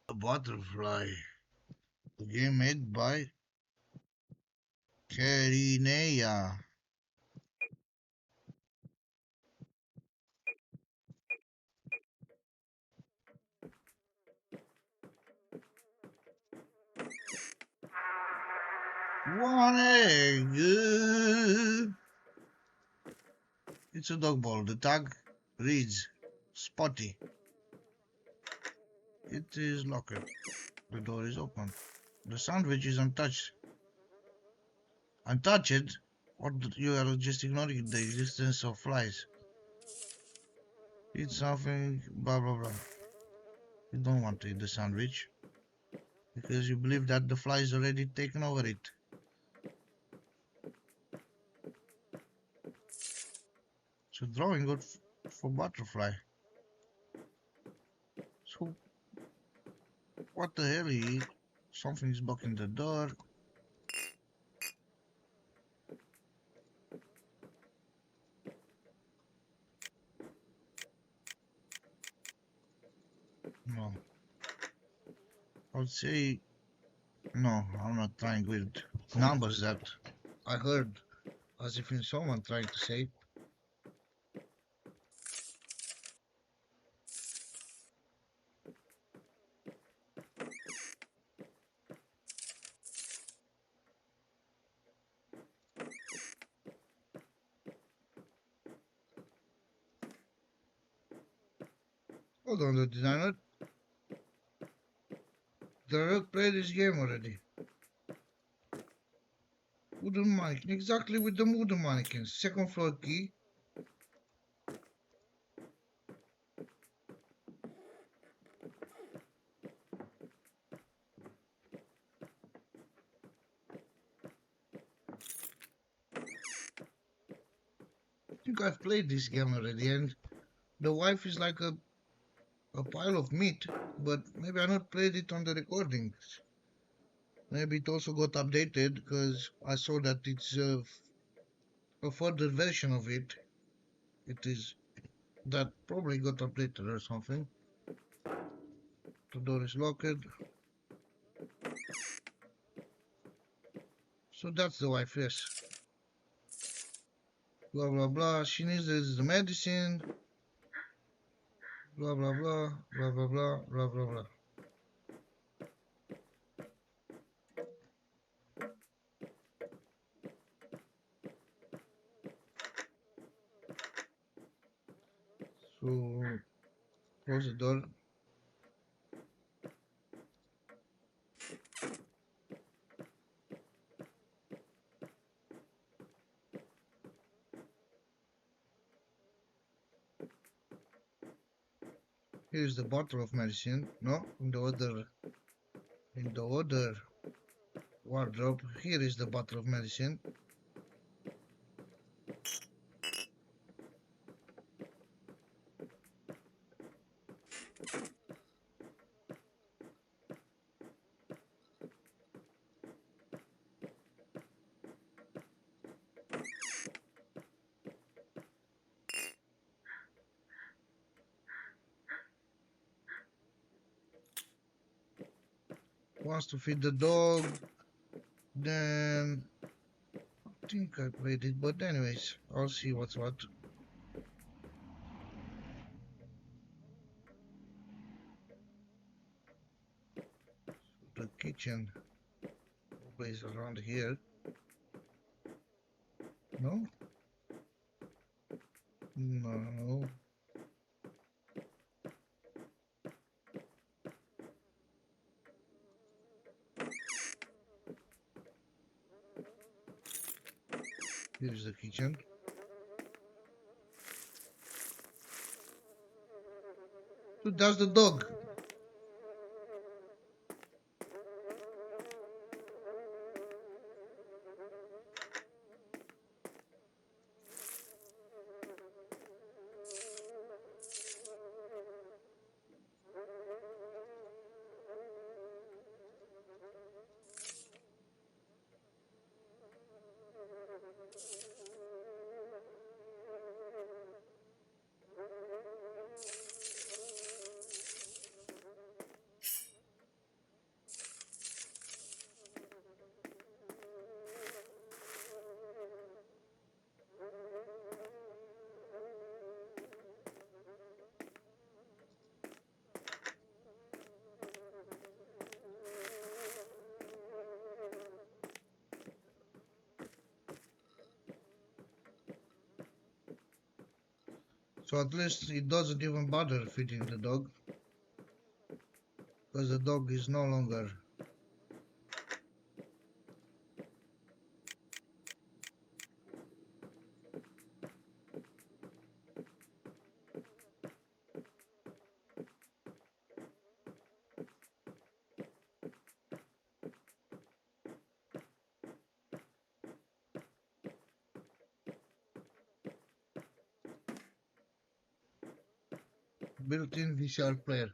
A butterfly. A game made by Kerineya. One egg. It's a dog ball. The tag reads Spotty. It is locked. The door is open. The sandwich is untouched. Untouched? Or you are just ignoring the existence of flies. Eat something, blah blah blah. You don't want to eat the sandwich because you believe that the flies already taken over it. So drawing good for butterfly. So what the hell? Something's blocking the door. No. I would say no, I'm not trying with numbers that I heard as if in someone trying to say. Hold on, the designer. The Rook played this game already. Wooden mannequin, exactly with the wooden mannequins. Second floor key. I think I've played this game already, and the wife is like a pile of meat, but maybe I not played it on the recordings. Maybe it also got updated because I saw that it's a further version of it. It is that probably got updated or something. The door is locked. So that's the wife, yes. Blah blah blah. She needs the medicine. Blah blah blah. Blah blah blah. Blah blah blah. So close the door. Here is the bottle of medicine. No, in the other wardrobe. Here is the bottle of medicine. wants to feed the dog, then I think I played it, but anyways, I'll see what's what. The kitchen, always around here. No? No. Here's the kitchen. So that's the dog. So at least it doesn't even bother feeding the dog, because the dog is no longer. Built-in VCR player.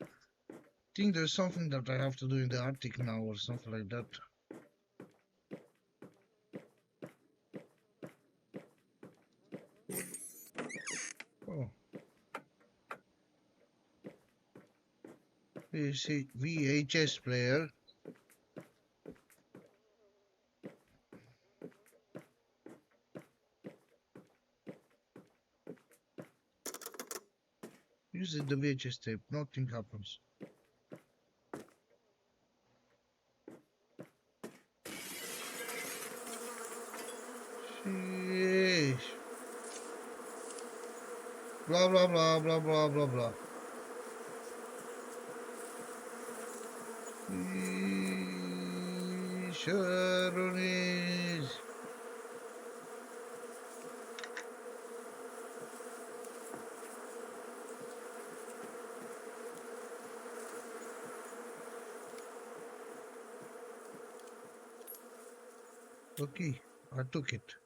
I think there's something that I have to do in the attic now or something like that. Oh. Here's a VHS player. Use the VHS tape, nothing happens. Sheesh. Blah blah blah blah blah blah blah. Sharonis. Okay, I took it.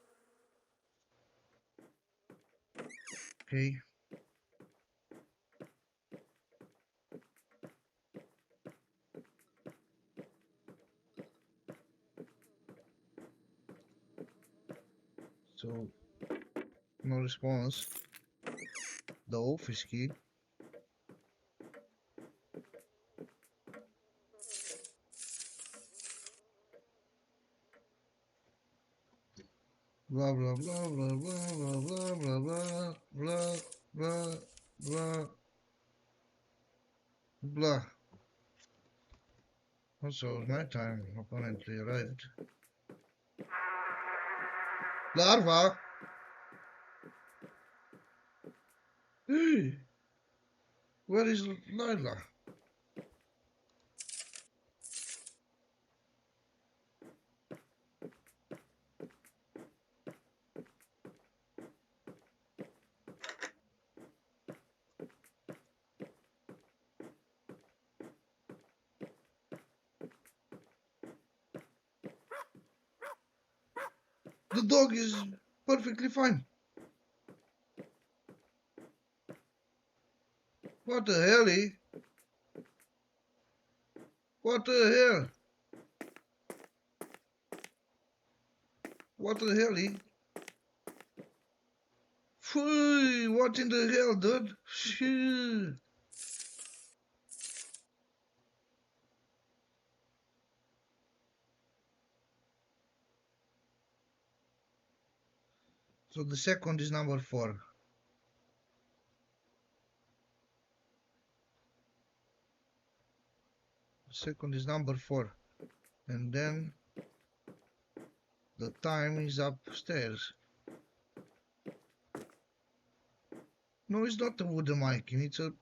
Okay. So, no response. The office key. Blah blah blah blah blah blah blah blah blah blah blah blah blah. Also, my time apparently arrived. Larva. Hey, where is Lila? The dog is perfectly fine. What the hell, eh? What the hell? What the hell, eh? Phew, what in the hell, dude? Shit. So the second is number 4. The second is number 4. And then the time is upstairs. No, it's not a wooden mannequin. It's a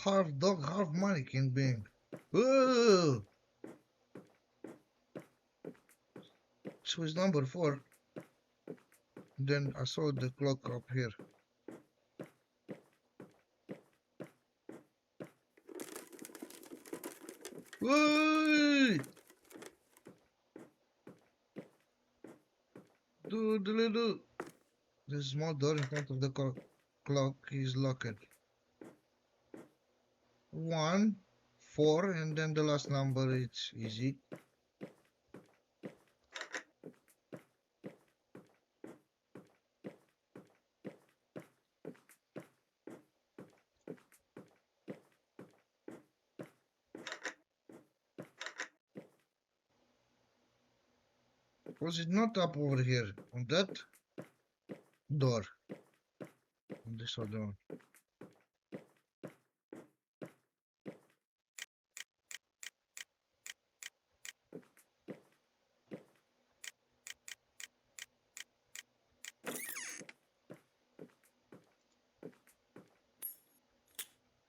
half dog, half mannequin being. Whoa! So it's number 4. Then I saw the clock up here. Whoa! Do. The small door in front of the clock is locked. 1, 4, and then the last number, it's easy. Was it not up over here on that door? On this other one.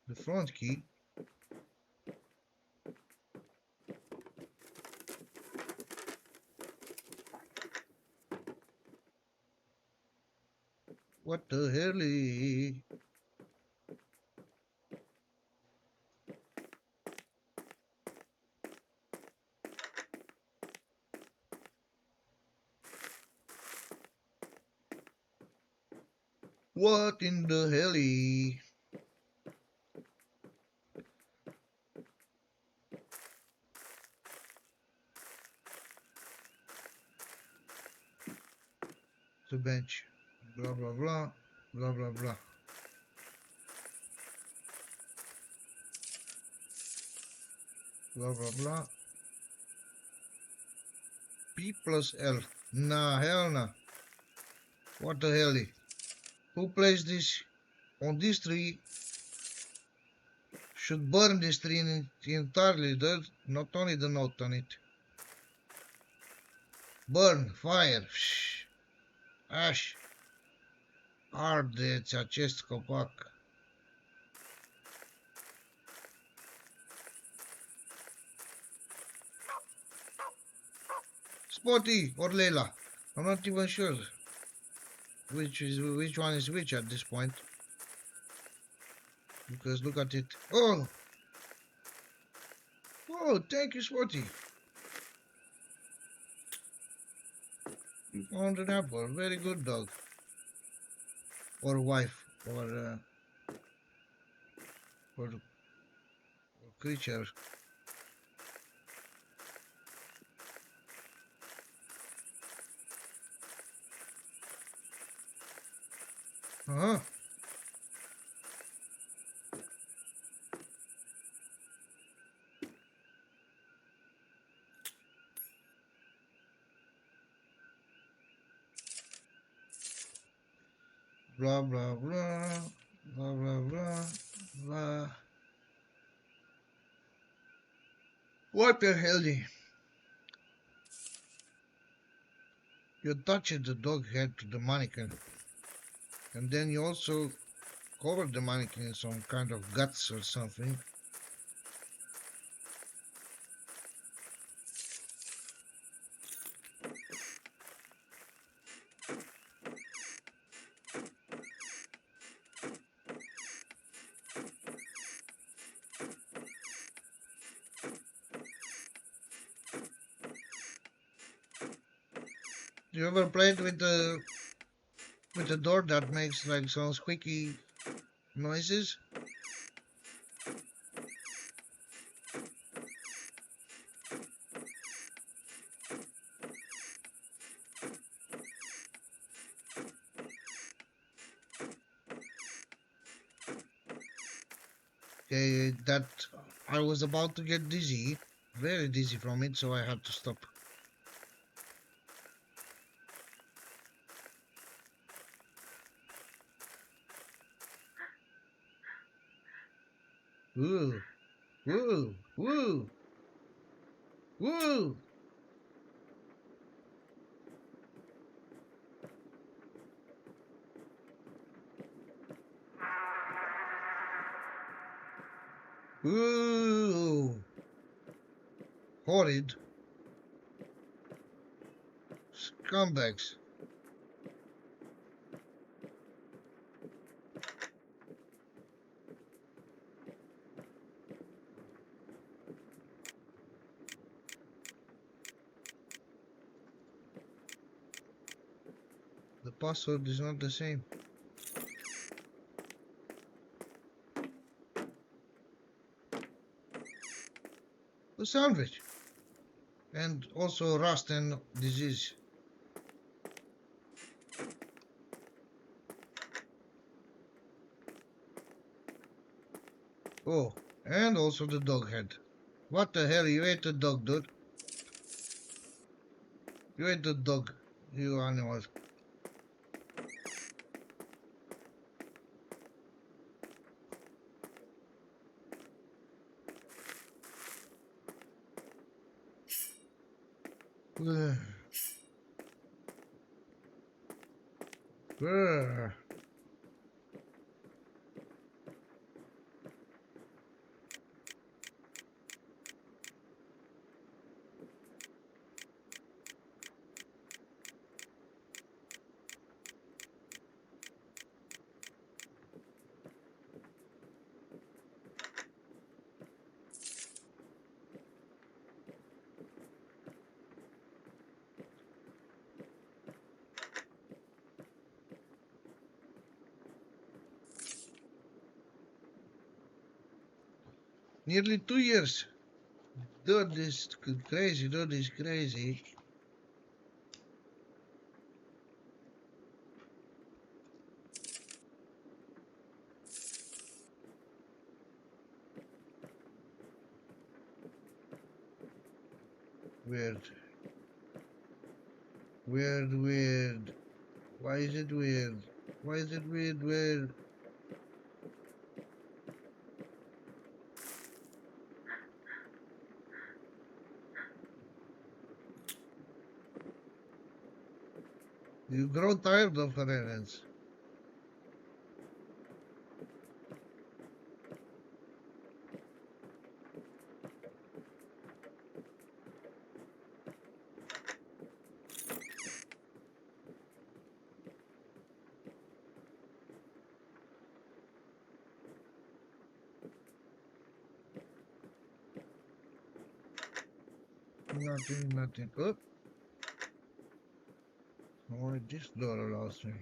The front key. What the hell? What in the hell? The bench. Blah blah blah. Blah blah blah. Blah blah blah. P plus L. Nah, hell nah. What the hell? Who placed this on this tree? Should burn this tree entirely, not only the note on it. Burn, fire, ash. Ardeți acest copac. Spotty or Layla. I'm not even sure which one is which at this point. Because look at it. Oh! Oh, thank you, Spotty. You found an apple. Very good, dog. Or wife. Or creature. Uh-huh. Blah, blah, blah. Blah, blah, blah. Blah. What the hell? You touched the dog head to the mannequin. And then you also covered the mannequin in some kind of guts or something. You ever played with the door that makes like some squeaky noises? Okay, that I was about to get dizzy, very dizzy from it, so I had to stop. Woo, woo, woo, woo. Woo. Horrid. Scumbags. The password is not the same. The sandwich. And also rust and disease. Oh, and also the dog head. What the hell? You ate the dog, dude. You ate the dog, you animal. Ugh. Ugh. Nearly 2 years. Dude is crazy. Dude is crazy. Weird. Weird, weird. Why is it weird? Why is it weird, weird? You grow tired of her errands. Nothing, nothing. Oh, only this door allows me.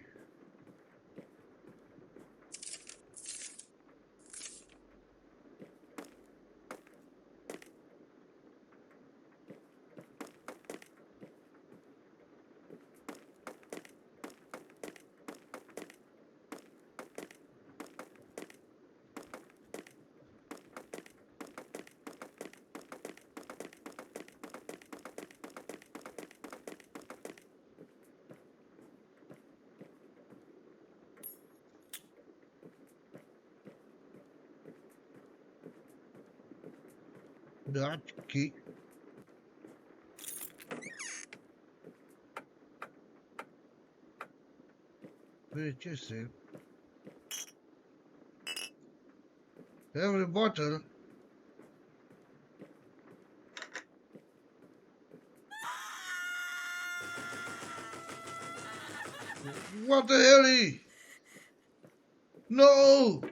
That key. Very juicy. Every bottle. What the hell? No!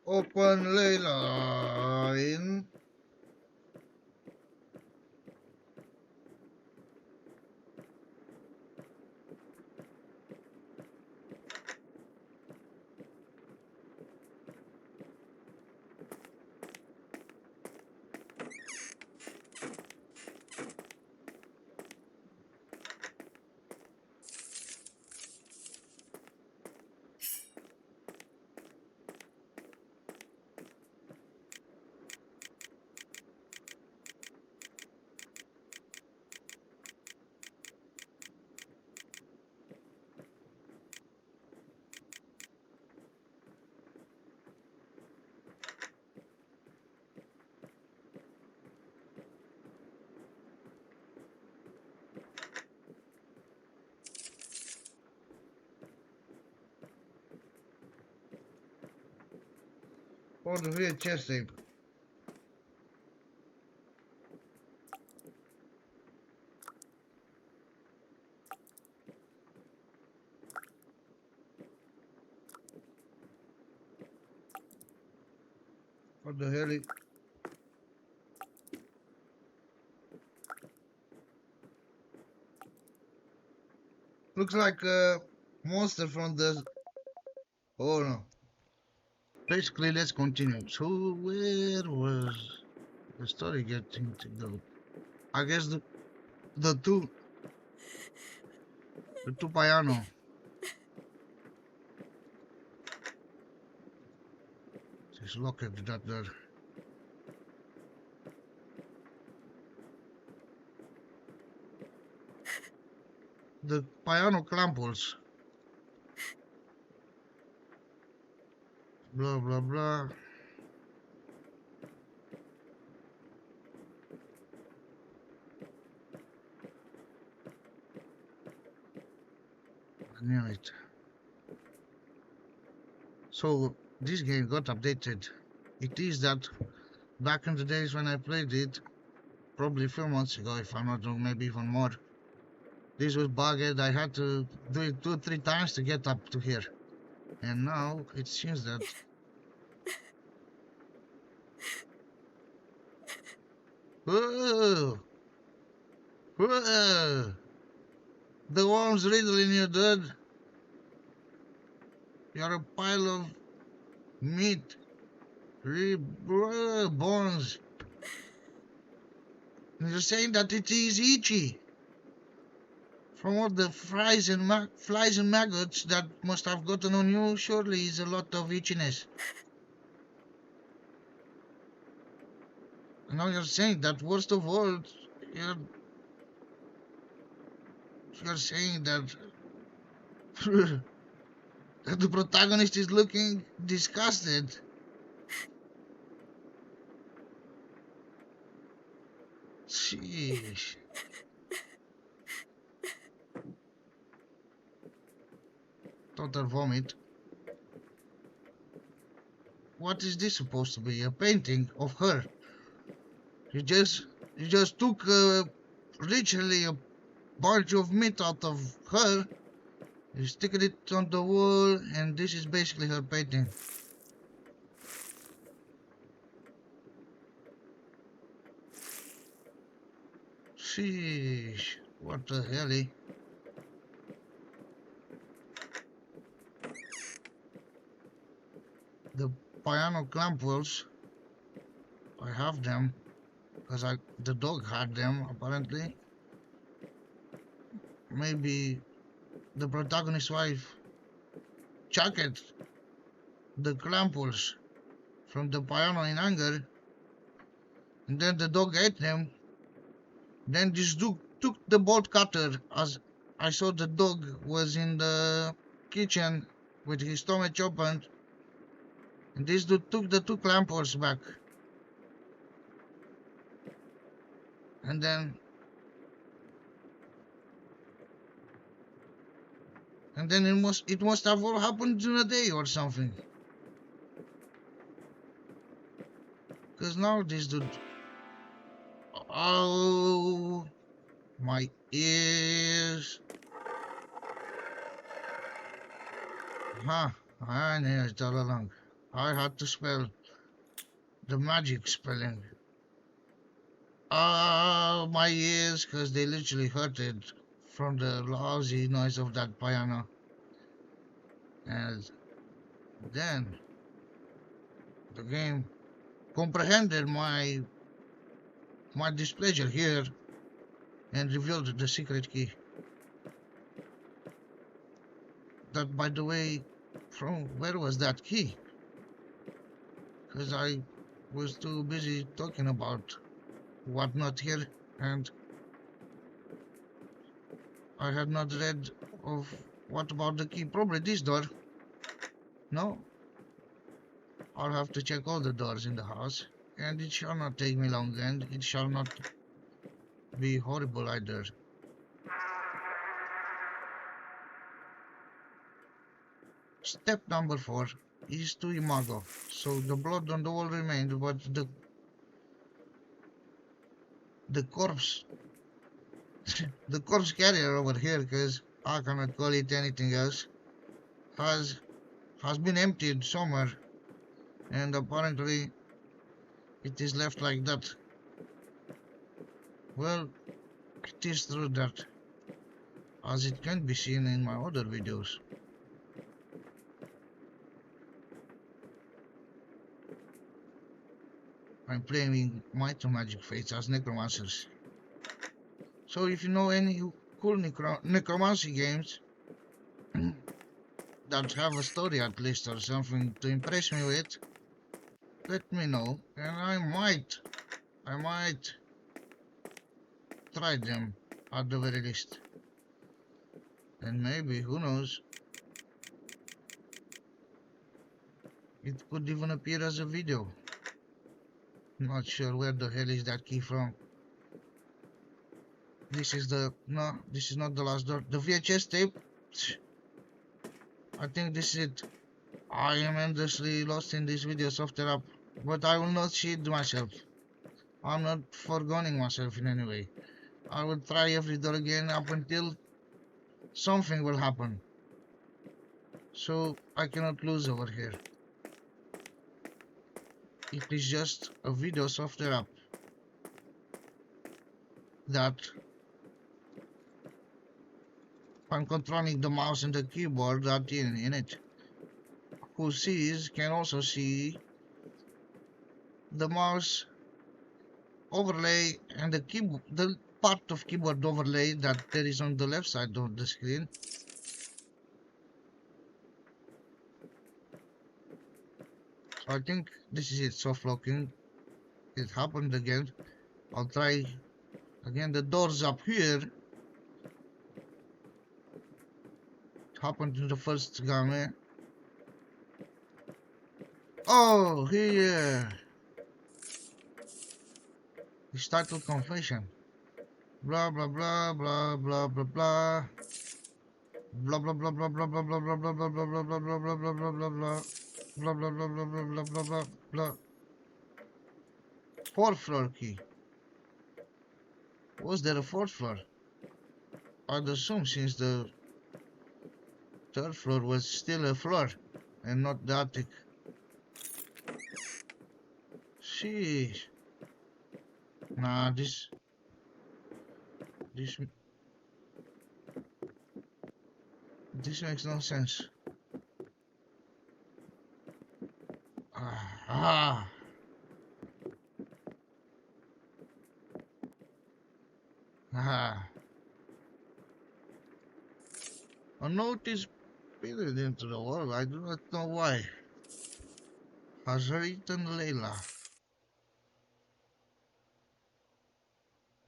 Open ley line. Oh, the weird chest tape. What the hell? Looks like a monster from the. Oh no. Basically, let's continue. So, where was the story getting to go? I guess the two the two piano. Just look at that there. The piano clamples. Blah blah blah. I knew it. So this game got updated. It is that back in the days when I played it, probably a few months ago, if I'm not wrong, maybe even more. This was bugged. I had to do it 2 or 3 times to get up to here. And now it seems that. Whoa! Whoa! The worm's riddling you, dude. You're a pile of meat, bones. And you're saying that it is itchy. From all the flies and maggots that must have gotten on you, surely is a lot of itchiness. And now you're saying that worst of all, you're, you're saying that, that the protagonist is looking disgusted. Sheesh. Total vomit. What is this supposed to be? A painting of her. You just took literally a bunch of meat out of her. You stick it on the wall, and this is basically her painting. Sheesh. What the hell? The piano clamp wheels. I have them. Because the dog had them, apparently. Maybe the protagonist's wife chucked the clamples from the piano in anger, and then the dog ate them. Then this dude took the bolt cutter, as I saw the dog was in the kitchen with his stomach opened, and this dude took the 2 clampers back. And then it must have all happened in a day or something. Because now this dude, oh, my ears. Huh, I knew it all along. I had to spell the magic spelling. Oh, my ears, because they literally hurted from the lousy noise of that piano. And then the game comprehended my displeasure here and revealed the secret key. That, by the way, from where was that key? Because I was too busy talking about whatnot here, and I had not read of what about the key. Probably this door. No? I'll have to check all the doors in the house, and it shall not take me long, and it shall not be horrible either. Step number 4. is to Imago. So the blood on the wall remained, but the corpse, the corpse carrier over here, because I cannot call it anything else, has has been emptied somewhere, and apparently it is left like that. Well, it is true that, as it can be seen in my other videos, I'm playing Might and Magic Fates as necromancers. So if you know any cool necromancy games that have a story at least or something to impress me with, let me know, and I might try them at the very least. And maybe, who knows, it could even appear as a video. Not sure where the hell is that key from. This is no, this is not the last door. The VHS tape? I think this is it. I am endlessly lost in this video software app, but I will not cheat myself. I'm not foregoing myself in any way. I will try every door again up until something will happen. So I cannot lose over here. It is just a video software app that I'm controlling the mouse and the keyboard that in it. Who sees can also see the mouse overlay and the part of keyboard overlay that there is on the left side of the screen. So I think this is it, soft locking. It happened again. I'll try again. The doors up here. It happened in the first game. Oh, here. His title confession. Blah blah blah blah blah blah blah. Blah blah blah blah blah blah blah blah blah blah blah blah blah blah blah blah blah blah blah. Blah blah blah blah blah blah blah blah blah. Fourth floor key. Was there a fourth floor? I'd assume since the third floor was still a floor and not the attic. Sheesh. Nah, this makes no sense. Ah. A note is painted into the wall. I do not know why. Has written Layla.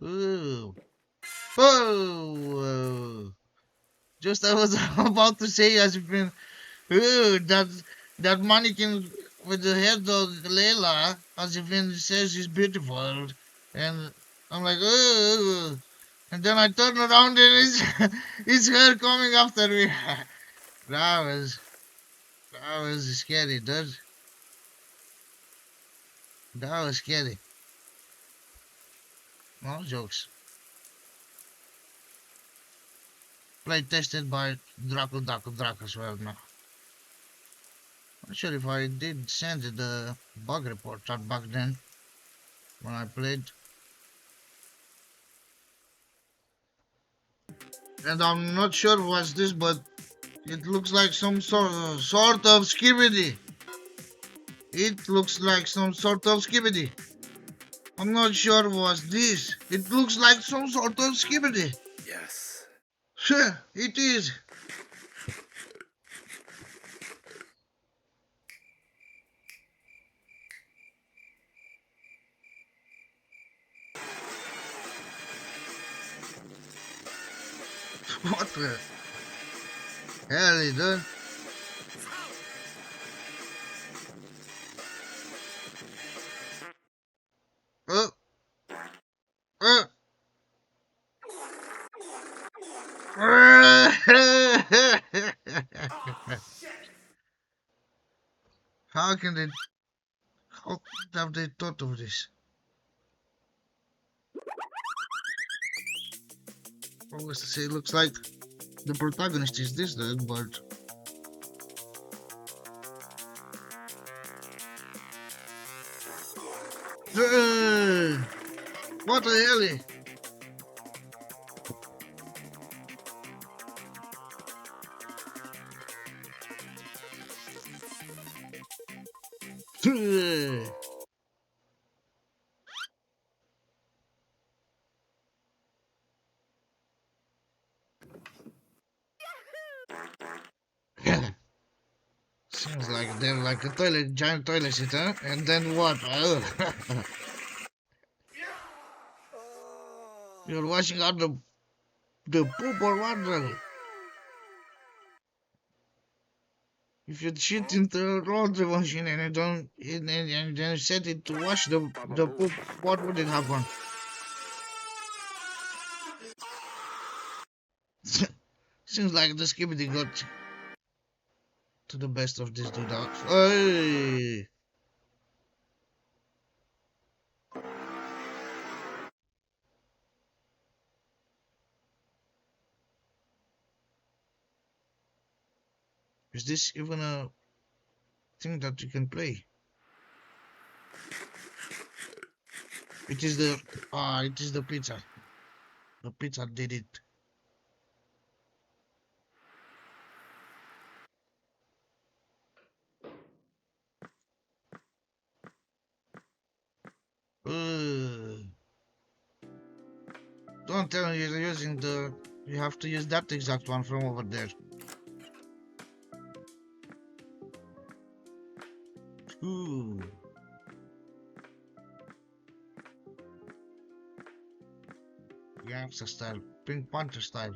Ooh. Oh. Just I was about to say, as if been. Ooh, that mannequin with the head of Layla, as if it says she's beautiful, and I'm like, ooh. And then I turn around and it's her coming after me. That was scary, dude. That was scary. No jokes. Play tested by Draco as well now. Not sure if I did send the bug report out back then when I played. And I'm not sure what's this, but it looks like some sort of skibidi. It looks like some sort of skibidi. I'm not sure what's this. It looks like some sort of skibidi. Yes. Sure, it is. What the hell is that? Oh. Oh. How can they? How have they thought of this? Always to say, it looks like the protagonist is this dog, but what the hell? Seems like they're like a toilet, giant toilet seat, huh? And then what? You're washing out the poop or what? If you shit into the laundry machine and you don't, and then set it to wash the poop, what would it happen? Seems like the skibidi got to the best of this dude out. Hey! Is this even a thing that you can play? It is the pizza. The pizza did it. Don't tell me you're using the. You have to use that exact one from over there. Ooh. Gangster style. Pink Panther style.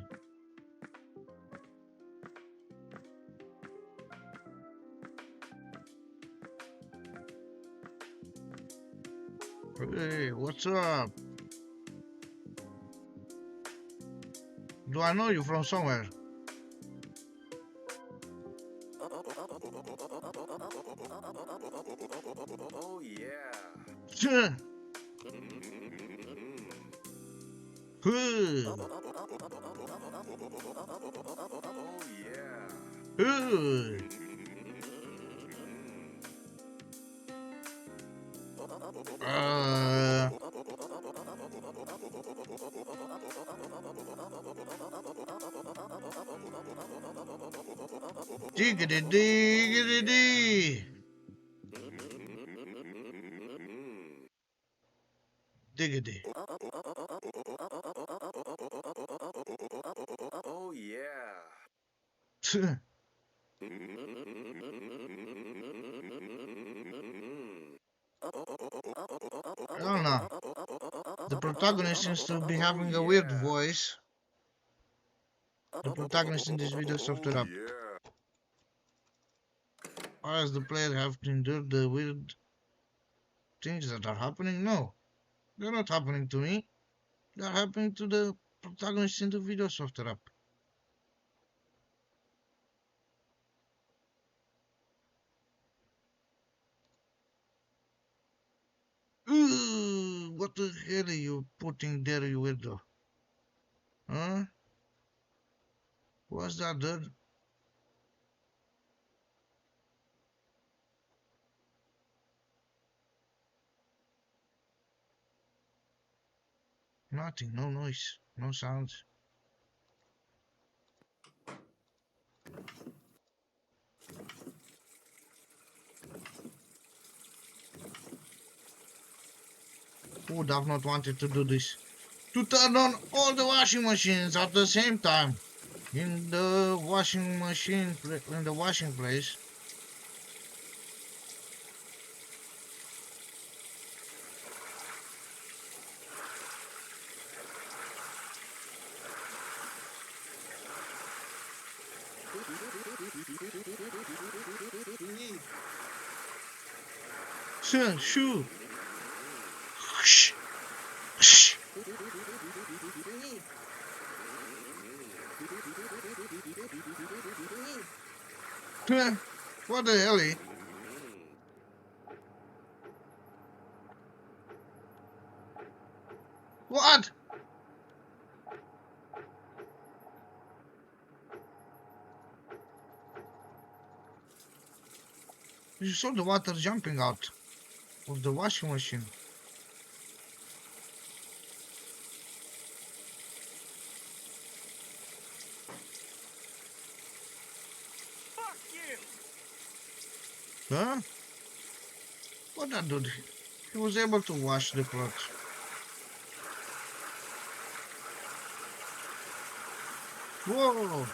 Hey, what's up? Do I know you from somewhere? Oh yeah. Huh. Oh yeah. Uh, diggity diggity dee. Diggity. Oh yeah. I don't know. The protagonist seems to be Oh having a weird yeah. voice. The protagonist in this video soft it Oh up. yeah. Or does the player have to endure the weird things that are happening? No, they're not happening to me. They're happening to the protagonist in the video software app. Ooh, what the hell are you putting there, you weirdo? Huh? What's that, dude? Nothing, no noise, no sounds. Who would have not wanted to do this? To turn on all the washing machines at the same time in the washing machine in the washing place. Shoo. Shh. Shh. What the hell? You saw the water jumping out of the washing machine. Fuck you! Huh? What that dude? He was able to wash the clothes. Whoa!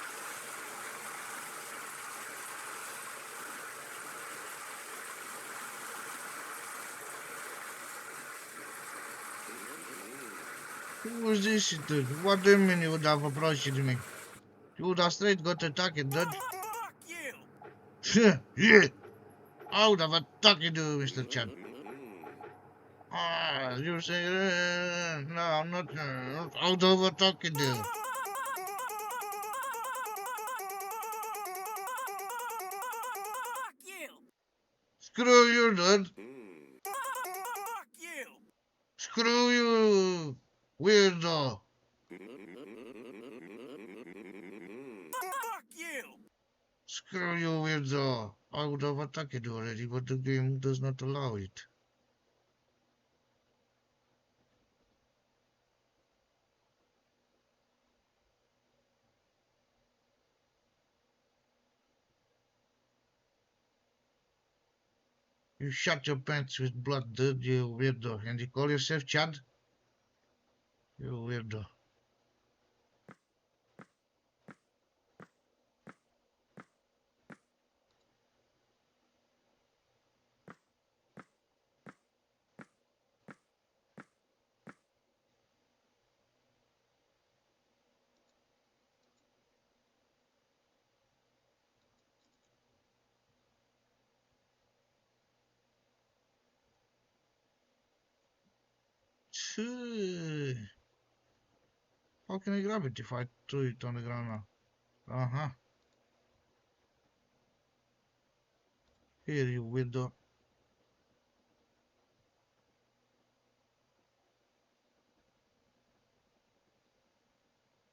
Who was this dude? What do you mean you would have approached me? You would have straight got attacked, dude. Fuck you! Yeah! I would have attacked you, Mr. Chan. Ah, you say, no, I'm not, I would have attacked you. Fuck you! Screw you, dude. Fuck you! Screw you, weirdo. Fuck you! Screw you, weirdo. I would have attacked you already, but the game does not allow it. You shut your pants with blood, dude, you weirdo. And you call yourself Chad? You weirdo. Phew. How can I grab it if I throw it on the ground now? Uh-huh. Here, you weirdo.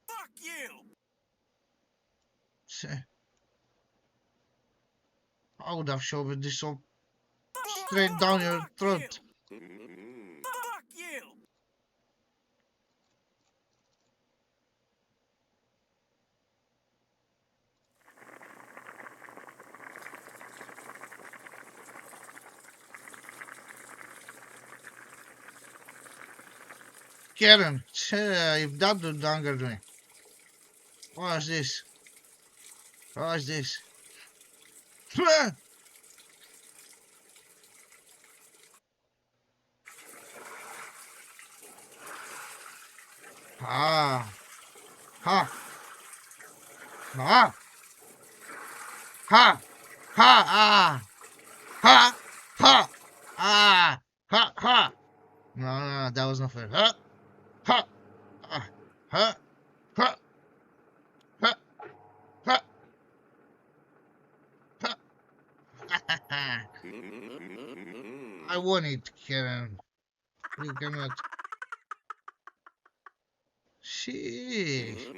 Fuck you! I would have shoved this up straight down your Fuck throat. you! Fuck you! Karen, if that would anger me. What's this? What's this? Ah, ha, ah, ha, ha, ah, ha, ha, ah, ha, ha. No, no, no, that was not fair. Ha, ha, ah, ha, ha, ha, ha, ha. I won it, Karen. You cannot. Sheesh.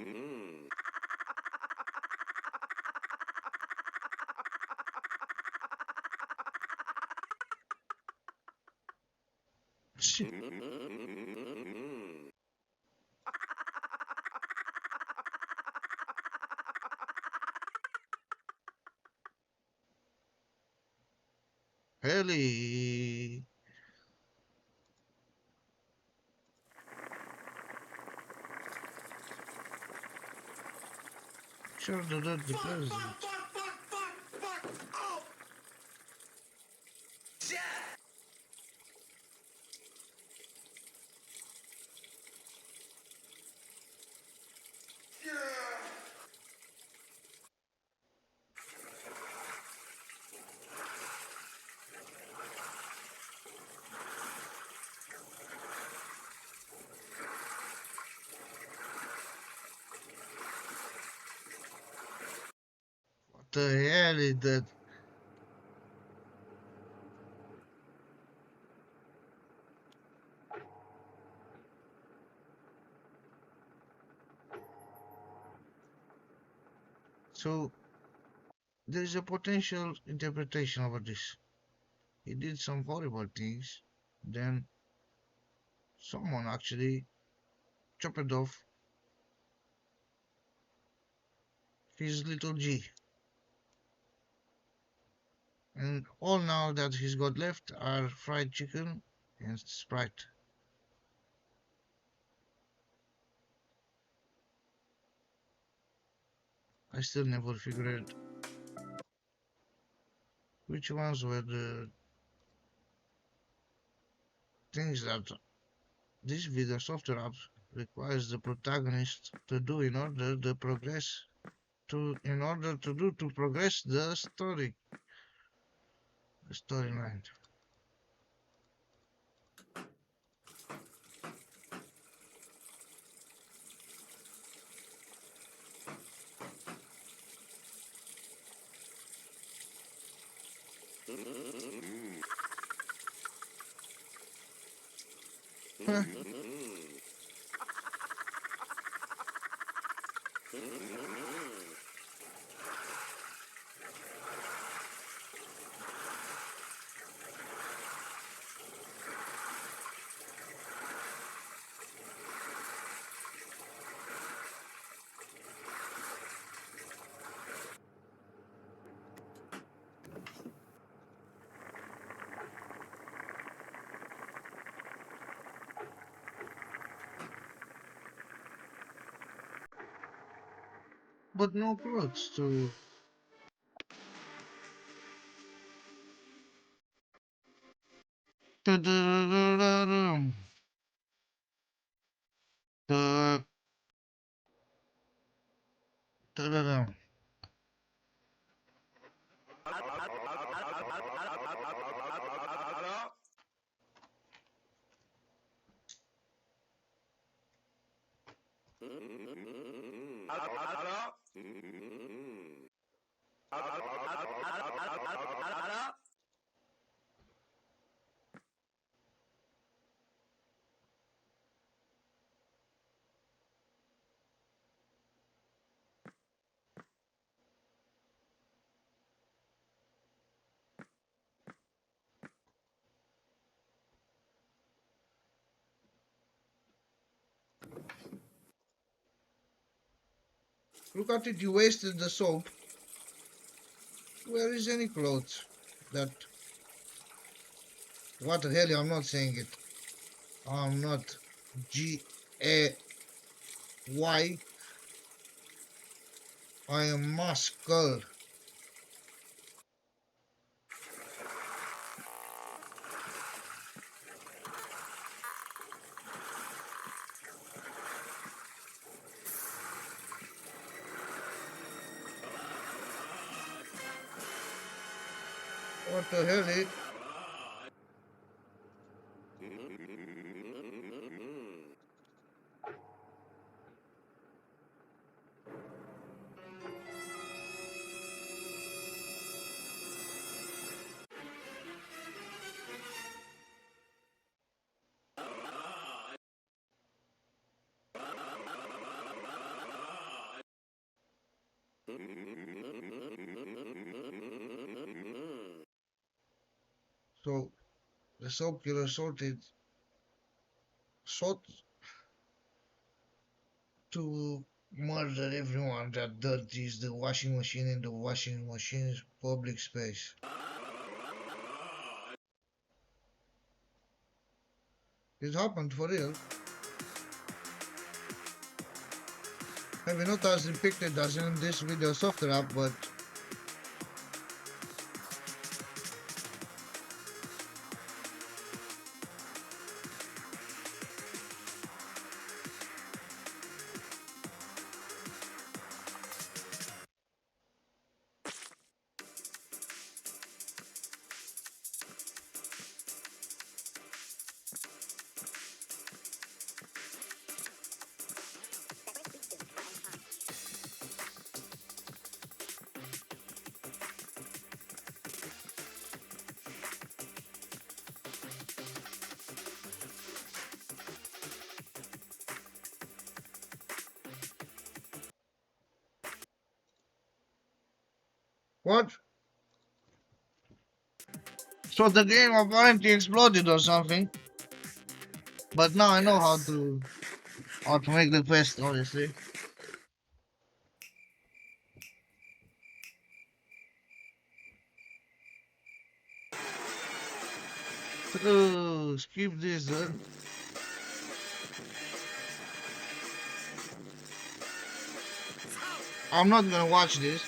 Really? Sure, the close. What the hell is that? So, there is a potential interpretation over this. he did some horrible things. Then someone actually chopped off his little G. And all now that he's got left are fried chicken and Sprite. I still never figured which ones were the things that this video software app requires the protagonist to do in order to progress to progress the storyline. Huh. But no clothes to to to to Look at it, you wasted the soap. Where is any clothes? That what the hell? I'm not saying it. I'm not Gay. I am muscle. What the hell? So the soap killer sought to murder everyone that dirties the washing machine in the washing machine's public space. It happened for real. Maybe not as depicted as in this video software app, but what? So the game apparently exploded or something. But now I know how to make the quest, obviously. Skip this. I'm not gonna watch this.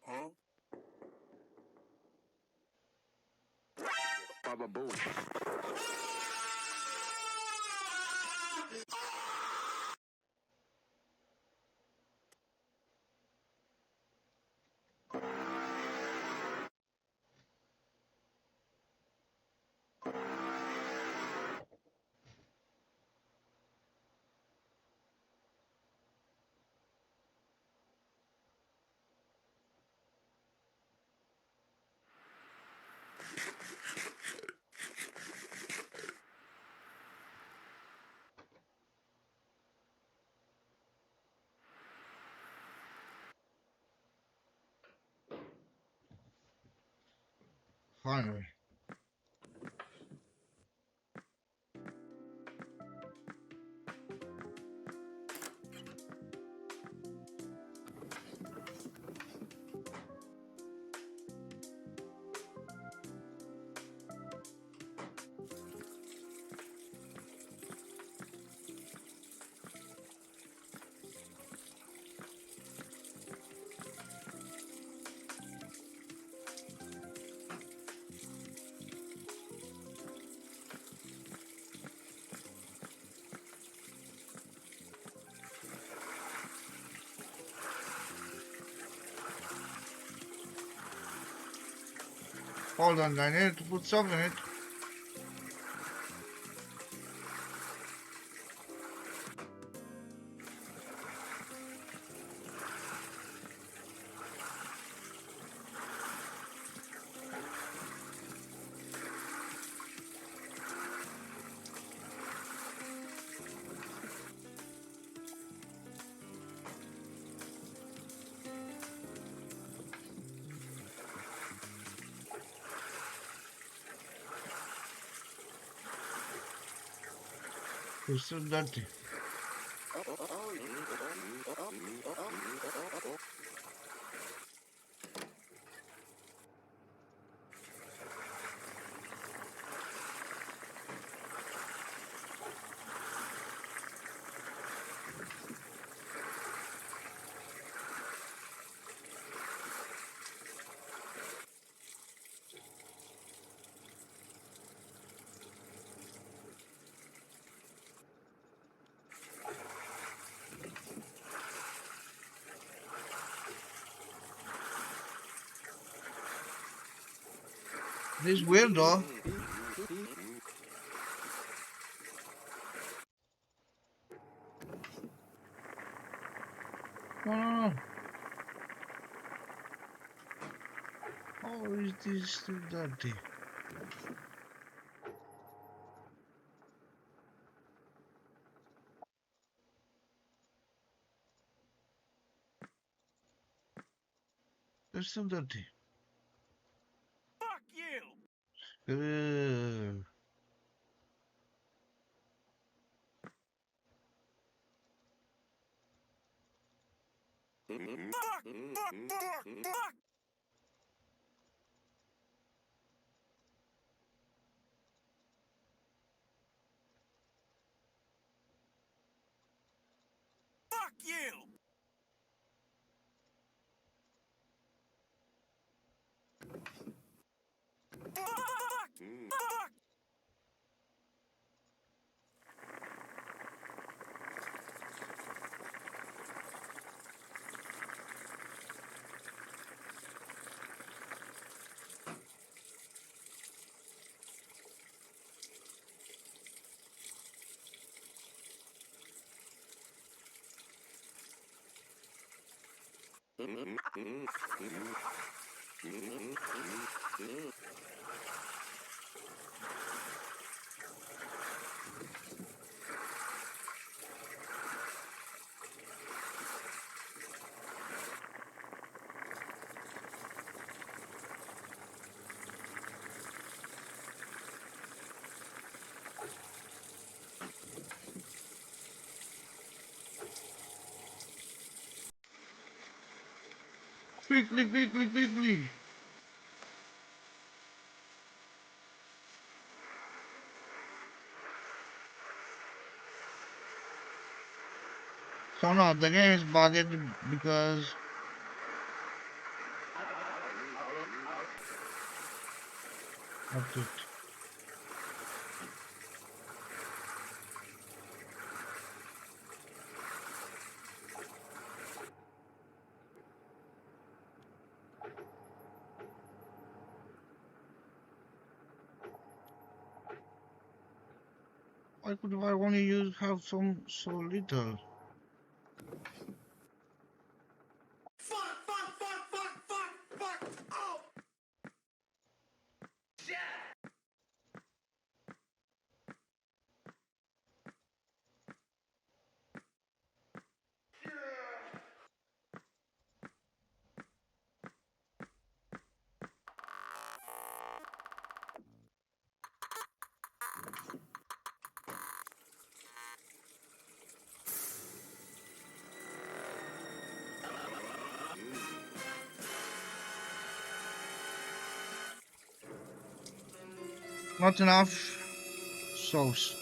Huh? Baba boom. Finally. Hold on, I need to put something in it. It's so dirty. This weirdo. No, no, no. How is this still dirty? It's still dirty. Fuck you! Uh, Fuck you! Fuck! quickly, quickly, quickly. So no, the game is bugged because of it. Why could I only use have some so little? Fuck! Oh! Shit! Not enough sauce.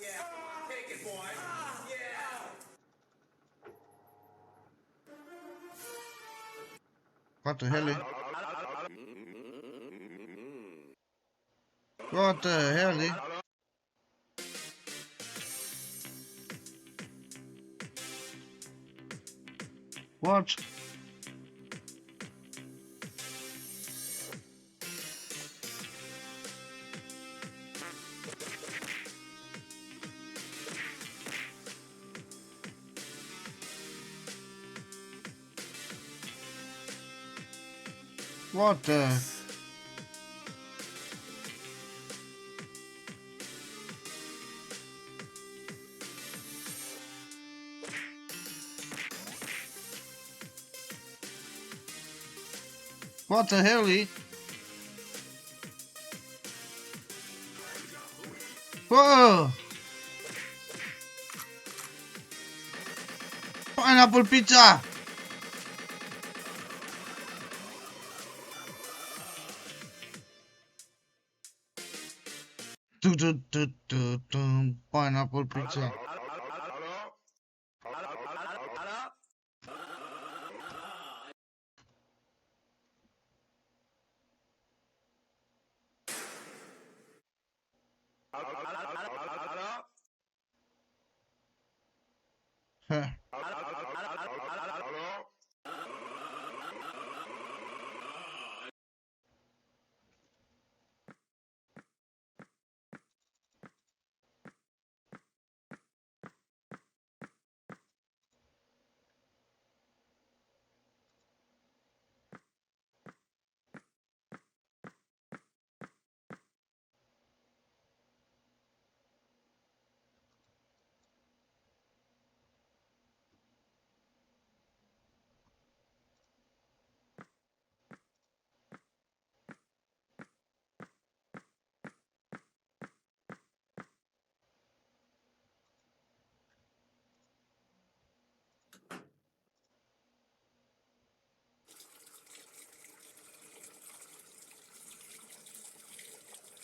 Yeah, take it, boy. Yeah! What the hell? What the hell? What? What the? What the hell? Whoa! Pineapple pizza! Pineapple pizza. Huh.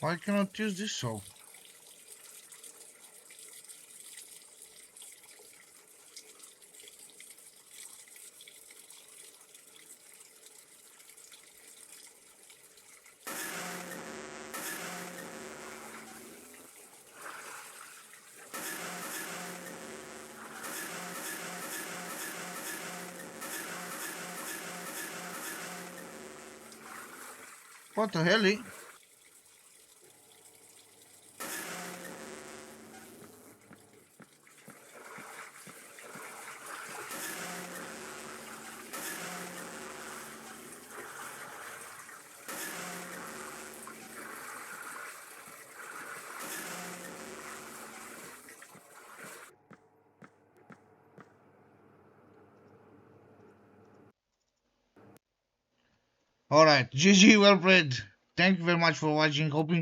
Why cannot use this soap? What the hell? Alright, GG, well played. Thank you very much for watching. Hope you enjoyed.